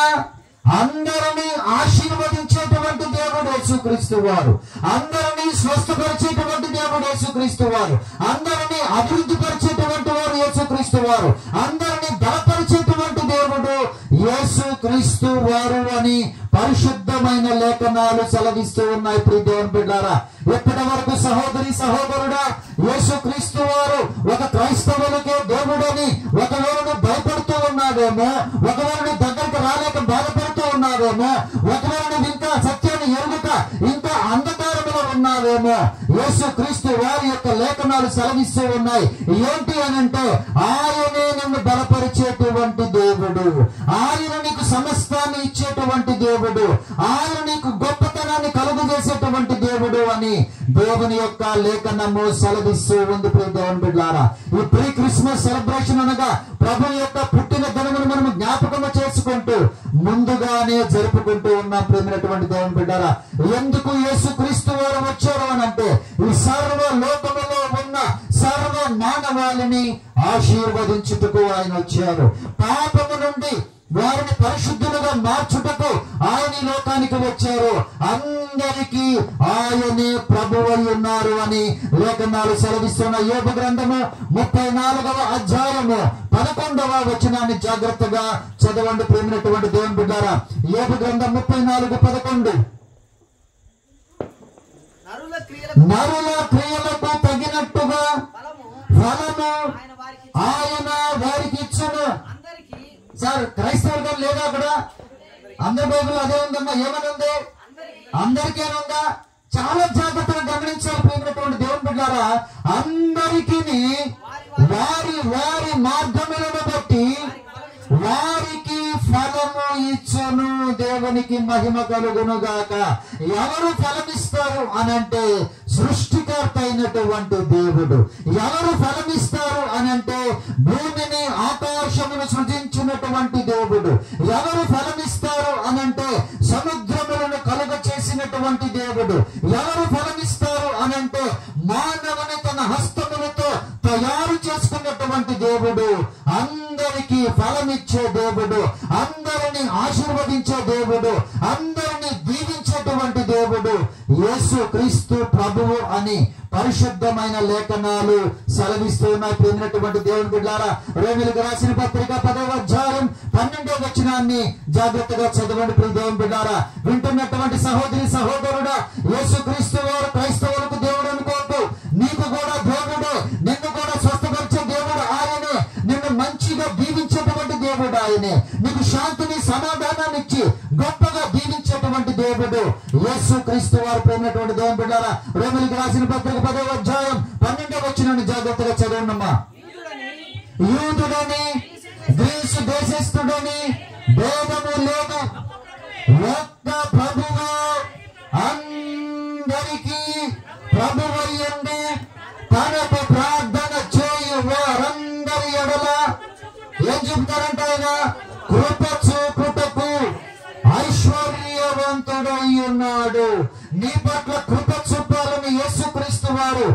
అందరినీ ఆశీర్వదించేటువంటి దేవుడు యేసుక్రీస్తు వారు, అందరినీ స్వస్థపరిచేటువంటి దేవుడు యేసుక్రీస్తు వారు, అందరినీ అభివృద్ధి పరిచేటువంటి వారు యేసుక్రీస్తు వారు, అందరినీ బలపరిచేటువంటి దేవుడు యేసుక్రీస్తు వారు అని పరిశుద్ధమైన లేఖనాలు సెలవిస్తూ ఉన్నాయి. ప్రియ దేవుని బిడ్డారా, ఇప్పటి వరకు సహోదరి సహోదరుడా, యేసుక్రీస్తు వారు ఒక క్రైస్తవులకే దేవుడని ఒకవేళ భయపడుతూ ఉన్నావేమో, ఒకవేళ దగ్గరికి రాలేక బాధపడుతూ ఉన్నావేమో, ఒకవేళ ఇంకా సత్యాన్ని ఎరుగుట ఇంకా అంధకారంలో ఉన్నావేమో, యేసుక్రీస్తు వారి యొక్క లేఖనాలు సెలవిస్తూ ఉన్నాయి. ఏంటి అనంటే ఆయనే నిన్ను బలపరిచేటువంటి దేవుడు, ఆయన నీకు సమస్తాన్ని ఇచ్చేటువంటి దేవుడు, ఆయన నీకు గొప్పతనాన్ని కలుగజేసేటువంటి దేవుడు అని దేవుని యొక్క లేఖనము సెలవిస్తూ ఉంది. ప్రియ దేవుని బిడ్డలారా, ఈ ప్రీ క్రిస్మస్ సెలబ్రేషన్ అనగా ప్రభు యొక్క పుట్టిన దినమును మనము జ్ఞాపకము చేసుకుంటూ ముందుగానే జరుపుకుంటూ ఉన్నాం. ప్రేమైనటువంటి దేవుని బిడ్డారా, ఎందుకు యేసుక్రీస్తు వారు వచ్చారు అని అంటే ఈ సర్వ లోకములో ఉన్న సర్వ మానవాళిని ఆశీర్వదించుటకు ఆయన వచ్చారు. పాపము నుండి వారిని పరిశుద్ధులుగా మార్చుటకు ఆయన ఈ లోకానికి వచ్చారు. అందరికీ ఆయనే ప్రభువై ఉన్నారు అని లేఖనాలు సెలవిస్తున్న యోబు గ్రంథము 34వ అధ్యాయము 11వ వచనాన్ని జాగ్రత్తగా చదవండి. ప్రేమైనటువంటి దేవుని బిడ్డారా, యోబు గ్రంథం 34:11. నరుల క్రియలకు తగినట్టుగా ఫలము ఆయన వారికి ఇచ్చును. సార్, క్రైస్తవులుగా లేదా అక్కడ? అందరి బైబిల్ అదే ఉందమ్మా. ఏమని ఉంది? అందరికేనుందా? చాలా జాగ్రత్తగా గమనించాలి ప్రియమైనటువంటి దేవుని బిడ్డారా. అందరికీ వారి వారి మార్గములను బట్టి వారికి ఫలము ఇచ్చును. దేవునికి మహిమ కలుగును గాక. ఎవరు ఫలమిస్తారు అనంటే సృష్టికర్త అయినటువంటి దేవుడు. ఎవరు ఫలమిస్తారు అనంటే భూమిని ఆకాశమును సృజించినటువంటి దేవుడు. ఎవరు ఫలమిస్తారు అనంటే సముద్రములను కలుగ చేసినటువంటి దేవుడు. ఎవరు ఫలమిస్తారు అనంటే మానవుని తన హస్తములతో తయారు చేసుకున్నటువంటి దేవుడు. అందరికీ ఫలమిచ్చే దేవుడు, అందరినీ ఆశీర్వదించే దేవుడు, అందరినీ దీవించేటువంటి దేవుడు యేసుక్రీస్తు ప్రభువు అని పరిశుద్ధమైన లేఖనాలు సెలవిస్తున్నాయి. ప్రేమైనటువంటి దేవుని బిడ్డలారా, రోమీయులకు రాసిన పత్రిక 10వ అధ్యాయం 12వ వచనాన్ని జాగ్రత్తగా చదవండి. ప్రియ దేవుని బిడ్డలారా, వింటున్నటువంటి సహోదరి సహోదరుడా, యేసుక్రీస్తు వారు క్రైస్తవులకు దేవుడు అనుకోకు. నీకు కూడా దేవుడు, నిన్ను కూడా స్వస్థపరిచే దేవుడు ఆయనే, నిన్ను మంచిగా దీవించేటువంటి దేవుడు ఆయనే, నీకు శాంతిని సమాధానాన్ని ఇచ్చి గొప్పగా దీవించేటువంటి దేవుడు యేసుక్రీస్తు వారు. ప్రేమైనటువంటి దేవుని బిడ్డలారా, రోమీయులకు రాసిన పత్రిక 10వ అధ్యాయం 12వ వచనాన్ని జాగ్రత్తగా చదవండమ్మా. యూదుడని గ్రీసు దేశస్థుడని భేదము లేదు, ఒక్క ప్రభువు అందరికీ ప్రభువయ్యుండి తనకు ప్రార్థన చేయు వారందరి ఎడల ఏం చెప్తారంట ఆయన? కృప చూపుటకు ఐశ్వర్యవంతుడై ఉన్నాడు. నీ పట్ల కృప చూపాలని యేసుక్రీస్తు వారు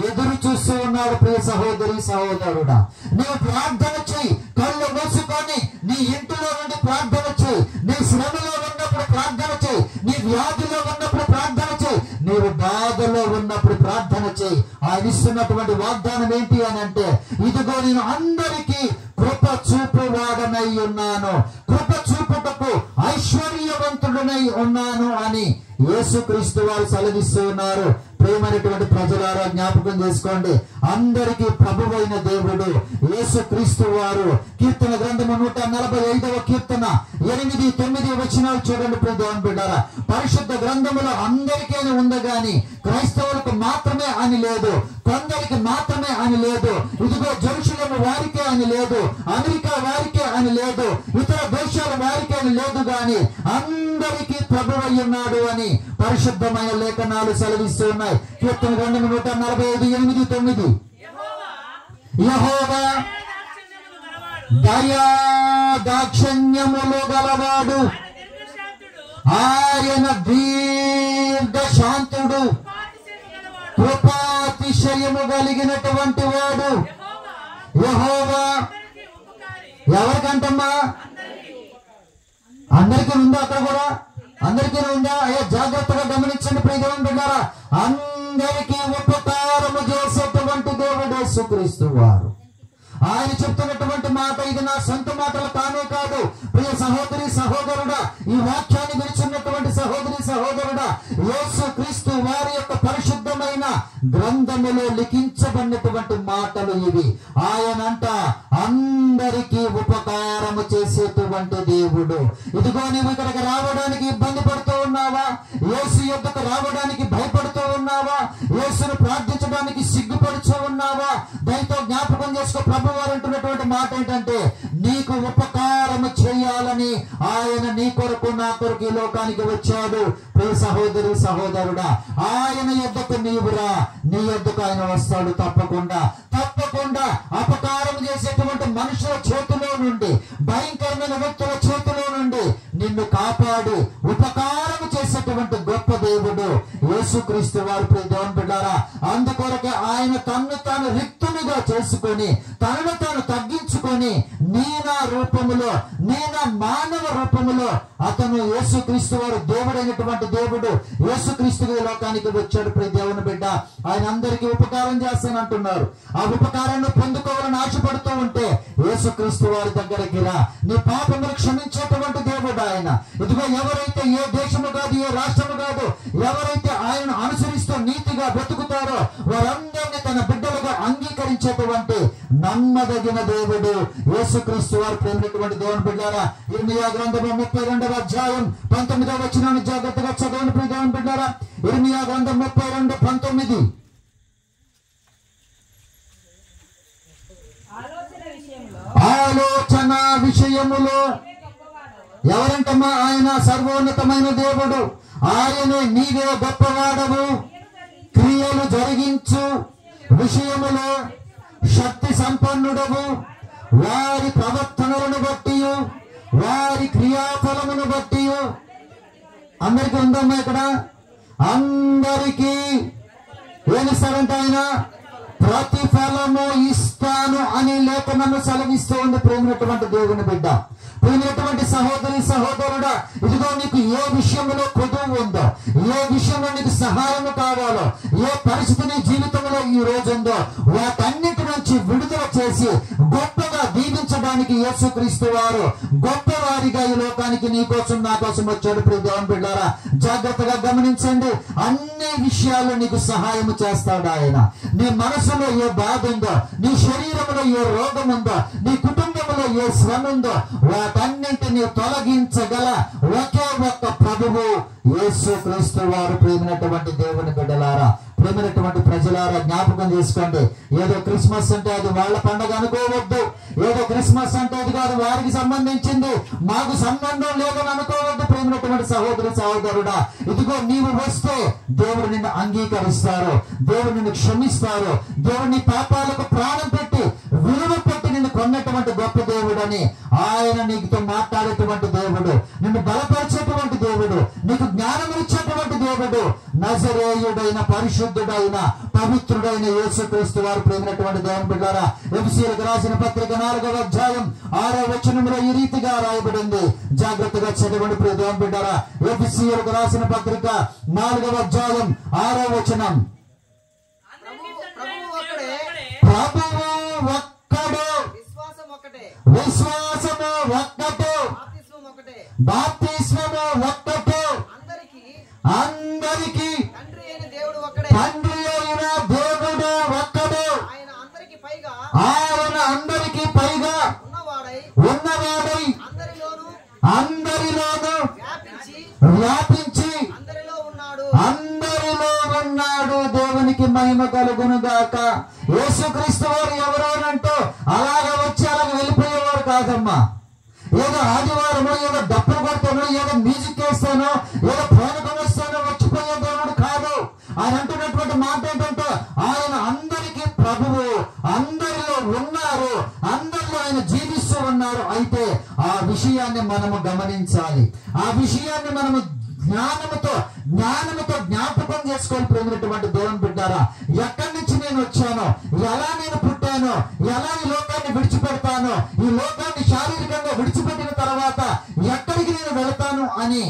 ఎదురు చూస్తూ ఉన్నాడు. ప్రియ సహోదరి సహోదరుడా, నీవు ప్రార్థన చేయి, కళ్ళు మూసుకొని నీ ఇంటిలో నుండి ప్రార్థన చేయి, నీ శ్రమలో ఉన్నప్పుడు ప్రార్థన చేయి, నీ వ్యాధిలో ఉన్నప్పుడు ప్రార్థన చేయి, నీవు బాధలో ఉన్నప్పుడు ప్రార్థన చేయి. ఆయన ఇస్తున్నటువంటి వాగ్దానం ఏంటి అని అంటే, ఇదిగో నేను అందరికీ కృప చూపువాడనై ఉన్నాను, కృప చూపుటకు ఐశ్వర్యవంతుడనై ఉన్నాను అని యేసుక్రీస్తు వారు సెలవిస్తూ ఉన్నారు. ప్రేమైనటువంటి ప్రజలారా జ్ఞాపకం చేసుకోండి, అందరికీ ప్రభువైన దేవుడు యేసుక్రీస్తు వారు. కీర్తన గ్రంథము 145వ కీర్తన 8, 9 వచనాలు చూడండి ప్రియ దేవుని బిడ్డారా. పరిశుద్ధ గ్రంథములో అందరికీ ఉంది గాని క్రైస్తవులకు మాత్రమే అని లేదు, కొందరికి మాత్రమే అని లేదు. ఇదిగో జెరూసలేము వారికే అని లేదు, అమెరికా వారికే అని లేదు, ఇతర దేశాల వారికే అని లేదు, గాని అందరికీ ప్రభువై ఉన్నాడు అని పరిశుద్ధమైన లేఖనాలు సెలవిస్తూ ఉన్నాయి. కీర్తన గ్రంథము 145, 8, 9. యెహోవా దయా దాక్షిణ్యములు గలవాడు, ఆయన దీర్ఘశాంతుడు, కృపాతిశయము కలిగినటువంటి వాడు. యెహోవా ఎవరికంటమ్మా? అందరికీ ఉందా? అక్కడ కూడా అందరికీ ఉందా? అయ్యా జాగ్రత్తగా గమనించండి ప్రియ దేవుని బిడ్డారా. అందరికీ ఉపకారము చేసేటువంటి దేవుడు యేసుక్రీస్తు వారు. ఆయన చెప్తున్నటువంటి మాట ఇది నా సొంత మాటలు కానే కాదు. ప్రియ సహోదరి సహోదరుడా, ఈ వాక్యాన్ని వినిచున్నటువంటి సహోదరి సహోదరుడా, యేసుక్రీస్తు వారి యొక్క పరిశుద్ధమైన గ్రంథములో లిఖించబడినటువంటి మాటలు ఇవి. ఆయనంట అందరికీ ఉపకారము చేసేటువంటి దేవుడు. ఇదిగో నీవు ఇక్కడికి రావడానికి ఇబ్బంది పడుతూ ఉన్నావా? యేసు యొద్దకు రావడానికి భయపడుతూ ఉన్నావా? యేసును ప్రార్థించడానికి సిగ్గుపడుతూ ఉన్నావా? దయతో జ్ఞాపకం చేసుకో. ప్రభు వారు అంటున్నటువంటి మాట ఏంటంటే, నీకు ఉపకారము చేయాలని ఆయన నీ కొరకు నా కొరకు ఈ లోకానికి వచ్చాడు. ప్రియ సహోదరి సహోదరుడా, ఆయన యొద్దకు నీవురా, నీ యొద్దకు ఆయన వస్తాడు తప్పకుండా. తప్పకుండా అపకారం చేసేటువంటి మనుషుల చేతిలో నుండి, భయంకరమైన వ్యక్తుల చేతిలో నుండి నిన్ను కాపాడి ఉపకారం చేసేటువంటి గొప్ప దేవుడు యేసుక్రీస్తు వారు. ప్రియ దేవుని బిడ్డారా, అందుకొరకే ఆయన తన్ను తాను రిక్తునిగా చేసుకొని, తనను తాను తగ్గించుకొని, నీనా రూపములో, నీనా మానవ రూపములో అతను యేసుక్రీస్తు వారు దేవుడైనటువంటి దేవుడు యేసుక్రీస్తు లోకానికి వచ్చాడు. ప్రియ దేవుని బిడ్డ, ఆయన అందరికీ ఉపకారం చేస్తానంటున్నారు. ఆ ఉపకారాన్ని పొందుకోవాలని ఆశపడుతూ ఉంటే యేసుక్రీస్తు వారి దగ్గరికి రా. నీ పాపములు క్షమించేటువంటి దేవుడు ఆయన. ఇదిగో ఎవరైతే ఏ దేశము కాదు, ఏ రాష్ట్రము కాదు, ఎవరైతే ఆయనను అనుసరిస్తూ నీతిగా బ్రతుకుతారో వారందరినీ తన బిడ్డలుగా అంగీకరించేటువంటి నమ్మదగిన దేవుడు యేసుక్రీస్తు వారు. ప్రేమైనటువంటి దేవుని బిడ్డారా, ఇర్మియా గ్రంథము 32వ అధ్యాయం 19వ వచనాన్ని జాగ్రత్తగా చదవండి ప్రియ దేవుని బిడ్డారా. ఇర్మియా గ్రంథం 32:19. ఆలోచన విషయములో ఎవరంటమ్మా? ఆయన సర్వోన్నతమైన దేవుడు. ఆయనే నీవే గొప్పవాడవు, క్రియలు జరిగించు విషయములో శక్తి సంపన్నుడవు, వారి ప్రవర్తనలను బట్టి, వారి క్రియాఫలమును బట్టి. అందరికీ ఉందమ్మా ఇక్కడ? అందరికీ ఏమిస్తాడంటే ఆయన ప్రతిఫలము ఇస్తాను అని లేఖనము సెలవిస్తూ ఉంది. ప్రేమైనటువంటి దేవుని బిడ్డ, ప్రేమైనటువంటి సహోదరి సహోదరుడా, ఇదిగో నీకు ఏ విషయంలో కొదువు ఉందో, ఏ విషయంలో నీకు సహాయం కావాలో, ఏ పరిస్థితి నీ జీవితంలో ఈ రోజు ఉందో వాటన్నిటి నుంచి విడుదల చేసి గొప్పగా దీవించడానికి యేసుక్రీస్తు వారు గొప్పవారిగా ఈ లోకానికి నీ కోసం నా కోసం వచ్చాడు. ప్రియ దేవుని బిడ్డారా, జాగ్రత్తగా గమనించండి. అన్ని విషయాల్లో నీకు సహాయం చేస్తాడు ఆయన. నీ మనసులో ఏ బాధ ఉందో, నీ శరీరంలో ఏ రోగం ఉందో, నీ కుటుంబంలో ఏ శ్రమ ఉందో వాటన్నింటినీ తొలగించగల ఒకే ఒక్క ప్రభువు యేసుక్రీస్తు వారు. ప్రేమైనటువంటి దేవుని బిడ్డలారా, ప్రేమైనటువంటి ప్రజలారా, జ్ఞాపకం చేసుకోండి. ఏదో క్రిస్మస్ అంటే అది వాళ్ళ పండుగ అనుకోవద్దు. ఏదో క్రిస్మస్ అంటే అది కాదు వారికి సంబంధించింది, మాకు సంబంధం లేదని అనుకోవద్దు. ప్రేమైనటువంటి సహోదరి సహోదరుడా, ఇదిగో నీవు వస్తే దేవుడు నిన్ను అంగీకరిస్తారు, దేవుడు నిన్ను క్షమిస్తారు, దేవుడు నీ పాపాలకు ప్రాణం పెట్టి విలువ పెట్టి నిన్ను కొన్నటువంటి గొప్ప దేవుడని ఆయన నీతో మాట్లాడేటువంటి దేవుడు, నిన్ను బలపరిచేటువంటి దేవుడు, నీకు జ్ఞానం ఇచ్చేటువంటి దేవుడు, నా నజరేయుడైన పరిశుద్ధుడైన పవిత్రుడైన యేసుక్రీస్తు వారు ప్రేమైనటువంటి దేవుని బిడ్డారా, ఎఫెసీయులకు రాసిన పత్రిక 4వ అధ్యాయం 6వ వచనంలో ఈ రీతిగా రాయబడింది. జాగ్రత్తగా చదవండి ప్రియ దేవుని బిడ్డారా. ఎఫెసీయులకు రాసిన పత్రిక 4వ అధ్యాయం 6వ వచనం. ప్రభువు ఒక్కడు, విశ్వాసము ఒక్కటే, బాప్తిస్మము ఒక్కటే, అందరికీ తండ్రి అయిన దేవుడు ఒక్కడే, ఆయన అందరికీ పైగా ఉన్నవాడై అందరిలోనూ వ్యాపించి అందరిలో ఉన్నాడు. దేవునికి మహిమ కలుగును గాక. యేసుక్రీస్తు వారు ఎవరోనంటూ అలాగే వచ్చి అలాగే వెళ్ళిపోయేవారు కాదమ్మా. ఏదో ఆదివారమో, ఏదో డప్పులు కొడతానో, ఏదో మ్యూజిక్ వేస్తానో, ఏదో పూనకం వస్తానో వచ్చిపోయే దేవుడు కాదు. ఆయన అంటున్నటువంటి మాట ఏంటంటే ఆయన అందరికీ ప్రభువు, అందరిలో ఉన్నారు, అందరిలో ఆయన జీవిస్తూ ఉన్నారు. అయితే ఆ విషయాన్ని మనము గమనించాలి. ఆ విషయాన్ని మనము జ్ఞానముతో జ్ఞాపకం చేసుకొని ప్రేమినటువంటి దేవుని బిడ్డారా, ఎక్కడి నుంచి నేను వచ్చానో, ఎలా నేను పుట్టానో, ఎలా ఈ లోకాన్ని విడిచిపెడతానో, ఈ లోకాన్ని శారీరకంగా విడిచిపెట్టిన తర్వాత ఎక్కడికి నేను వెళతాను అని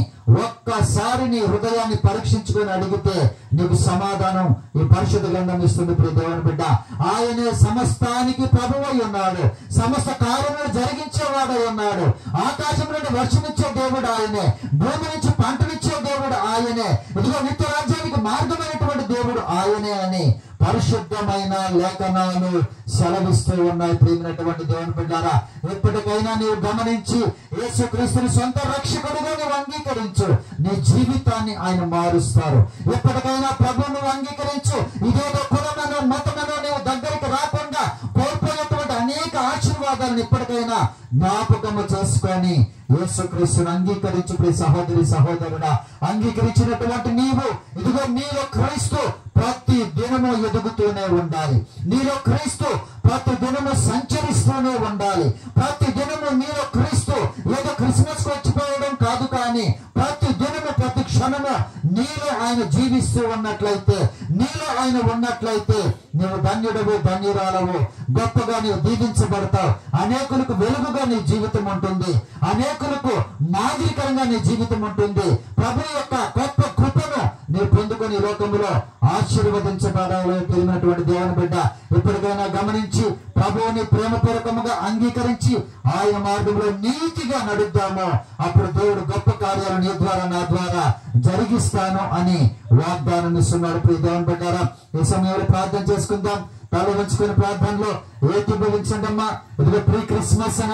ఒక్కసారి నీ హృదయాన్ని పరీక్షించుకొని అడిగితే నీకు సమాధానం ఈ పరిశుద్ధ గ్రంథం ఇస్తుంది ప్రియ దేవుని బిడ్డ. ఆయనే సమస్తానికి ప్రభువై ఉన్నాడు, సమస్త కార్యములు జరిగించేవాడై ఉన్నాడు. ఆకాశం నుండి వర్షమిచ్చే దేవుడు ఆయనే, భూమి నుంచి పంటనిచ్చే దేవుడు ఆయనే, ఇదిగో నిత్య రాజ్యానికి మార్గమైనటువంటి దేవుడు ఆయనే అని పరిశుద్ధమైన లేఖనాలు సెలవిస్తూ ఉన్నాయి. ప్రియమైనటువంటి దేవుని బిడ్డారా, ఎప్పటికైనా నీవు గమనించి యేసుక్రీస్తుని సొంత రక్షకుడిగా నీవు అంగీకరించు, నీ జీవితాన్ని ఆయన మారుస్తారు. ఎప్పటికైనా ప్రభువు నువ్వు అంగీకరించు. ఇదేదో కులమనో మతమనో నీవు దగ్గరికి రాకుండా కోల్పోయేటువంటి అనేక ఆశీర్వాదాలను ఇప్పటికైనా జ్ఞాపకము చేసుకొని యేసుక్రీస్తుని అంగీకరించు. ప్రియ సహోదరి సహోదరుడా, అంగీకరించినటువంటి నీవు ఇదిగో నీలో క్రీస్తు ప్రతి దినము ఎదుగుతూనే ఉండాలి. నీలో క్రీస్తు ప్రతి దినము సంచరిస్తూనే ఉండాలి. ప్రతి దినము నీలో క్రీస్తు ఏదో క్రిస్మస్ కు వచ్చిపోవడం కాదు, కానీ ప్రతి దినము ప్రతి క్షణము నీలో ఆయన జీవిస్తూ ఉన్నట్లయితే, నీలో ఆయన ఉన్నట్లయితే నీవు ధన్యుడవు, ధన్యురాలవు, గొప్పగా నీవు దీవించబడతావు. అనేకులకు వెలుగుగా నీ జీవితం ఉంటుంది, అనేకులకు మాదిరికరంగా నీ జీవితం ఉంటుంది. ప్రభు యొక్క గొప్ప కృపను నీవు పొందుకొని లోకములో ఆశీర్వదించబడాలి. తెలియనటువంటి దేవుని బిడ్డ, ఇప్పటికైనా గమనించి ప్రభువుని ప్రేమపూర్వకముగా అంగీకరించి ఆయన మార్గంలో నీతిగా నడుద్దాము. అప్పుడు దేవుడు గొప్ప కార్యాలు నీ ద్వారా నా ద్వారా జరిగిస్తాను అని వాగ్దానం ఇస్తున్నాడు. ప్రియ దేవుని బిడ్డారా, ఈ సమయంలో ప్రార్థన చేసుకుందాం. తల వంచుకుని ప్రార్థనలో ఏకీభవించండి అమ్మా. ఇదిగో ప్రీ క్రిస్మస్ అని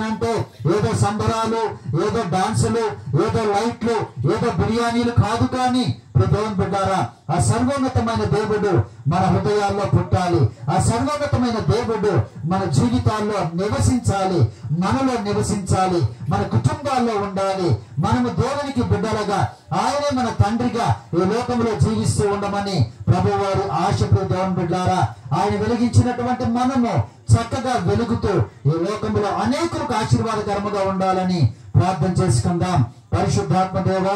అంటే ఏదో సంబరాలు, ఏదో డాన్సులు, ఏదో లైట్లు, ఏదో బిర్యానీలు కాదు. కానీ దేవుని బిడ్డారా, ఆ సర్వోన్నతమైన దేవుడు మన హృదయాల్లో పుట్టాలి. ఆ సర్వోన్నతమైన దేవుడు మన జీవితాల్లో నివసించాలి, మనలో నివసించాలి, మన కుటుంబాల్లో ఉండాలి. మనము దేవునికి బిడ్డలుగా, ఆయనే మన తండ్రిగా ఈ లోకంలో జీవిస్తూ ఉండమని ప్రభువారి ఆశ. దేవుని బిడ్డారా, ఆయన వెలిగించినటువంటి మనము చక్కగా వెలుగుతూ ఈ లోకంలో అనేకులకు ఆశీర్వాదకరముగా ఉండాలని ప్రార్థన చేసుకుందాం. పరిశుద్ధాత్మ దేవ,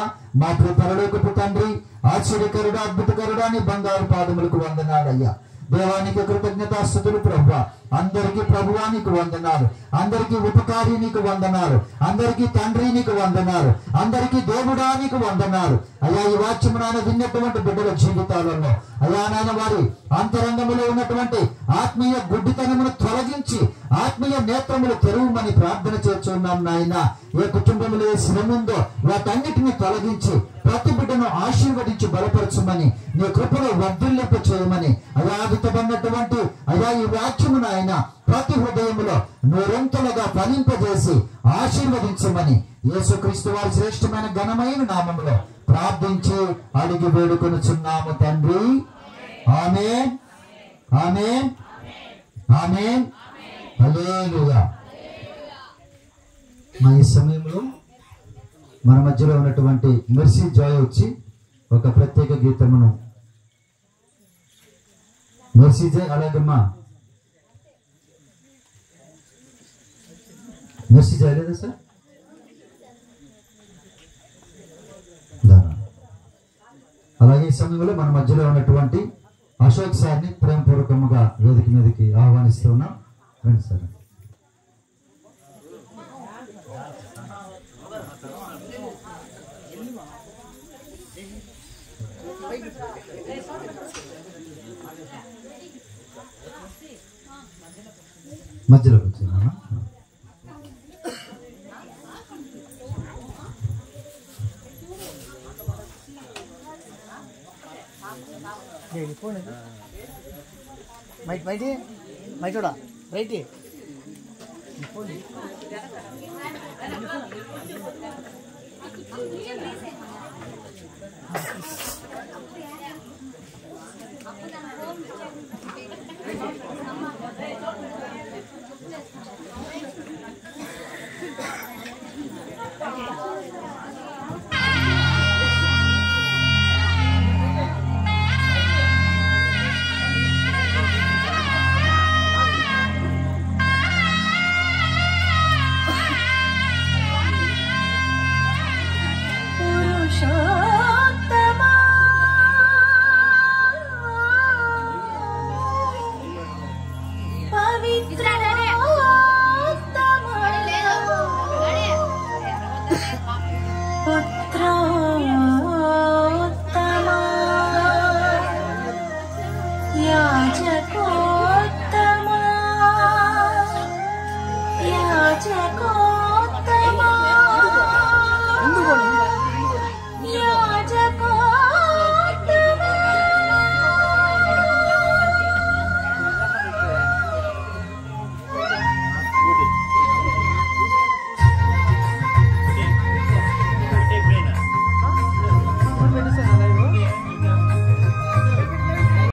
మా పరలోకపు తండ్రి, ఆశ్చర్యకరుడు, అద్భుతకరుడు అని బంగారు పాదములకు వందనాలయ్యా. దేవానికి కృతజ్ఞతాస్తుతులు ప్రభువా. అందరికీ ప్రభువా నీకు వందనాలు, అందరికీ ఉపకారి నీకు వందనాలు, అందరికీ తండ్రి నీకు వందనాలు, అందరికీ దేవుడా నీకు వందనాలు. అయ్యా, ఈ వాక్యము నాయన విన్నటువంటి బిడ్డల జీవితాలలో అయ్యా నాయన వారి అంతరంగములో ఉన్నటువంటి ఆత్మీయ గుడ్డితనమును తొలగించి ఆత్మీయ నేత్రములు తెరువుమని ప్రార్థన చేస్తున్నాం నాయన. ఏ కుటుంబంలో ఏ శ్రమ ఉందో వాటన్నిటిని తొలగించి ప్రతి బిడ్డను ఆశీర్వదించి బలపరచమని, నీ కృపలో వర్ధిల్లింప చేయమని అయా విత్తబడినటువంటి అయా ఈ వాక్యము నాయన ప్రతి హృదయములో నూరంతలుగా ఫలింపజేసి ఆశీర్వదించమని యేసుక్రీస్తు వారి శ్రేష్టమైన ఘనమైన నామములో ప్రార్థించి అడిగి వేడుకొనుచున్నాము తండ్రి. ఆమేన్, ఆమేన్, ఆమేన్, హల్లెలూయా. మా ఈ సమయంలో మన మధ్యలో ఉన్నటువంటి మెర్సీ జాయ్ వచ్చి ఒక ప్రత్యేక గీతమును, మెర్సీ జాయ్ అలాగమ్మా, మెర్సీ జాయ్ లేదా సార్? సమయంలో మన మధ్యలో ఉన్నటువంటి అశోక్ సార్ని ప్రేమపూర్వకంగా వేదిక మీదకి ఆహ్వానిస్తున్నాం. రండి సార్. మధ్యలోకి వచ్చాను. మైక్ బయటి మైక్ కూడా రైట్ పవిత్ర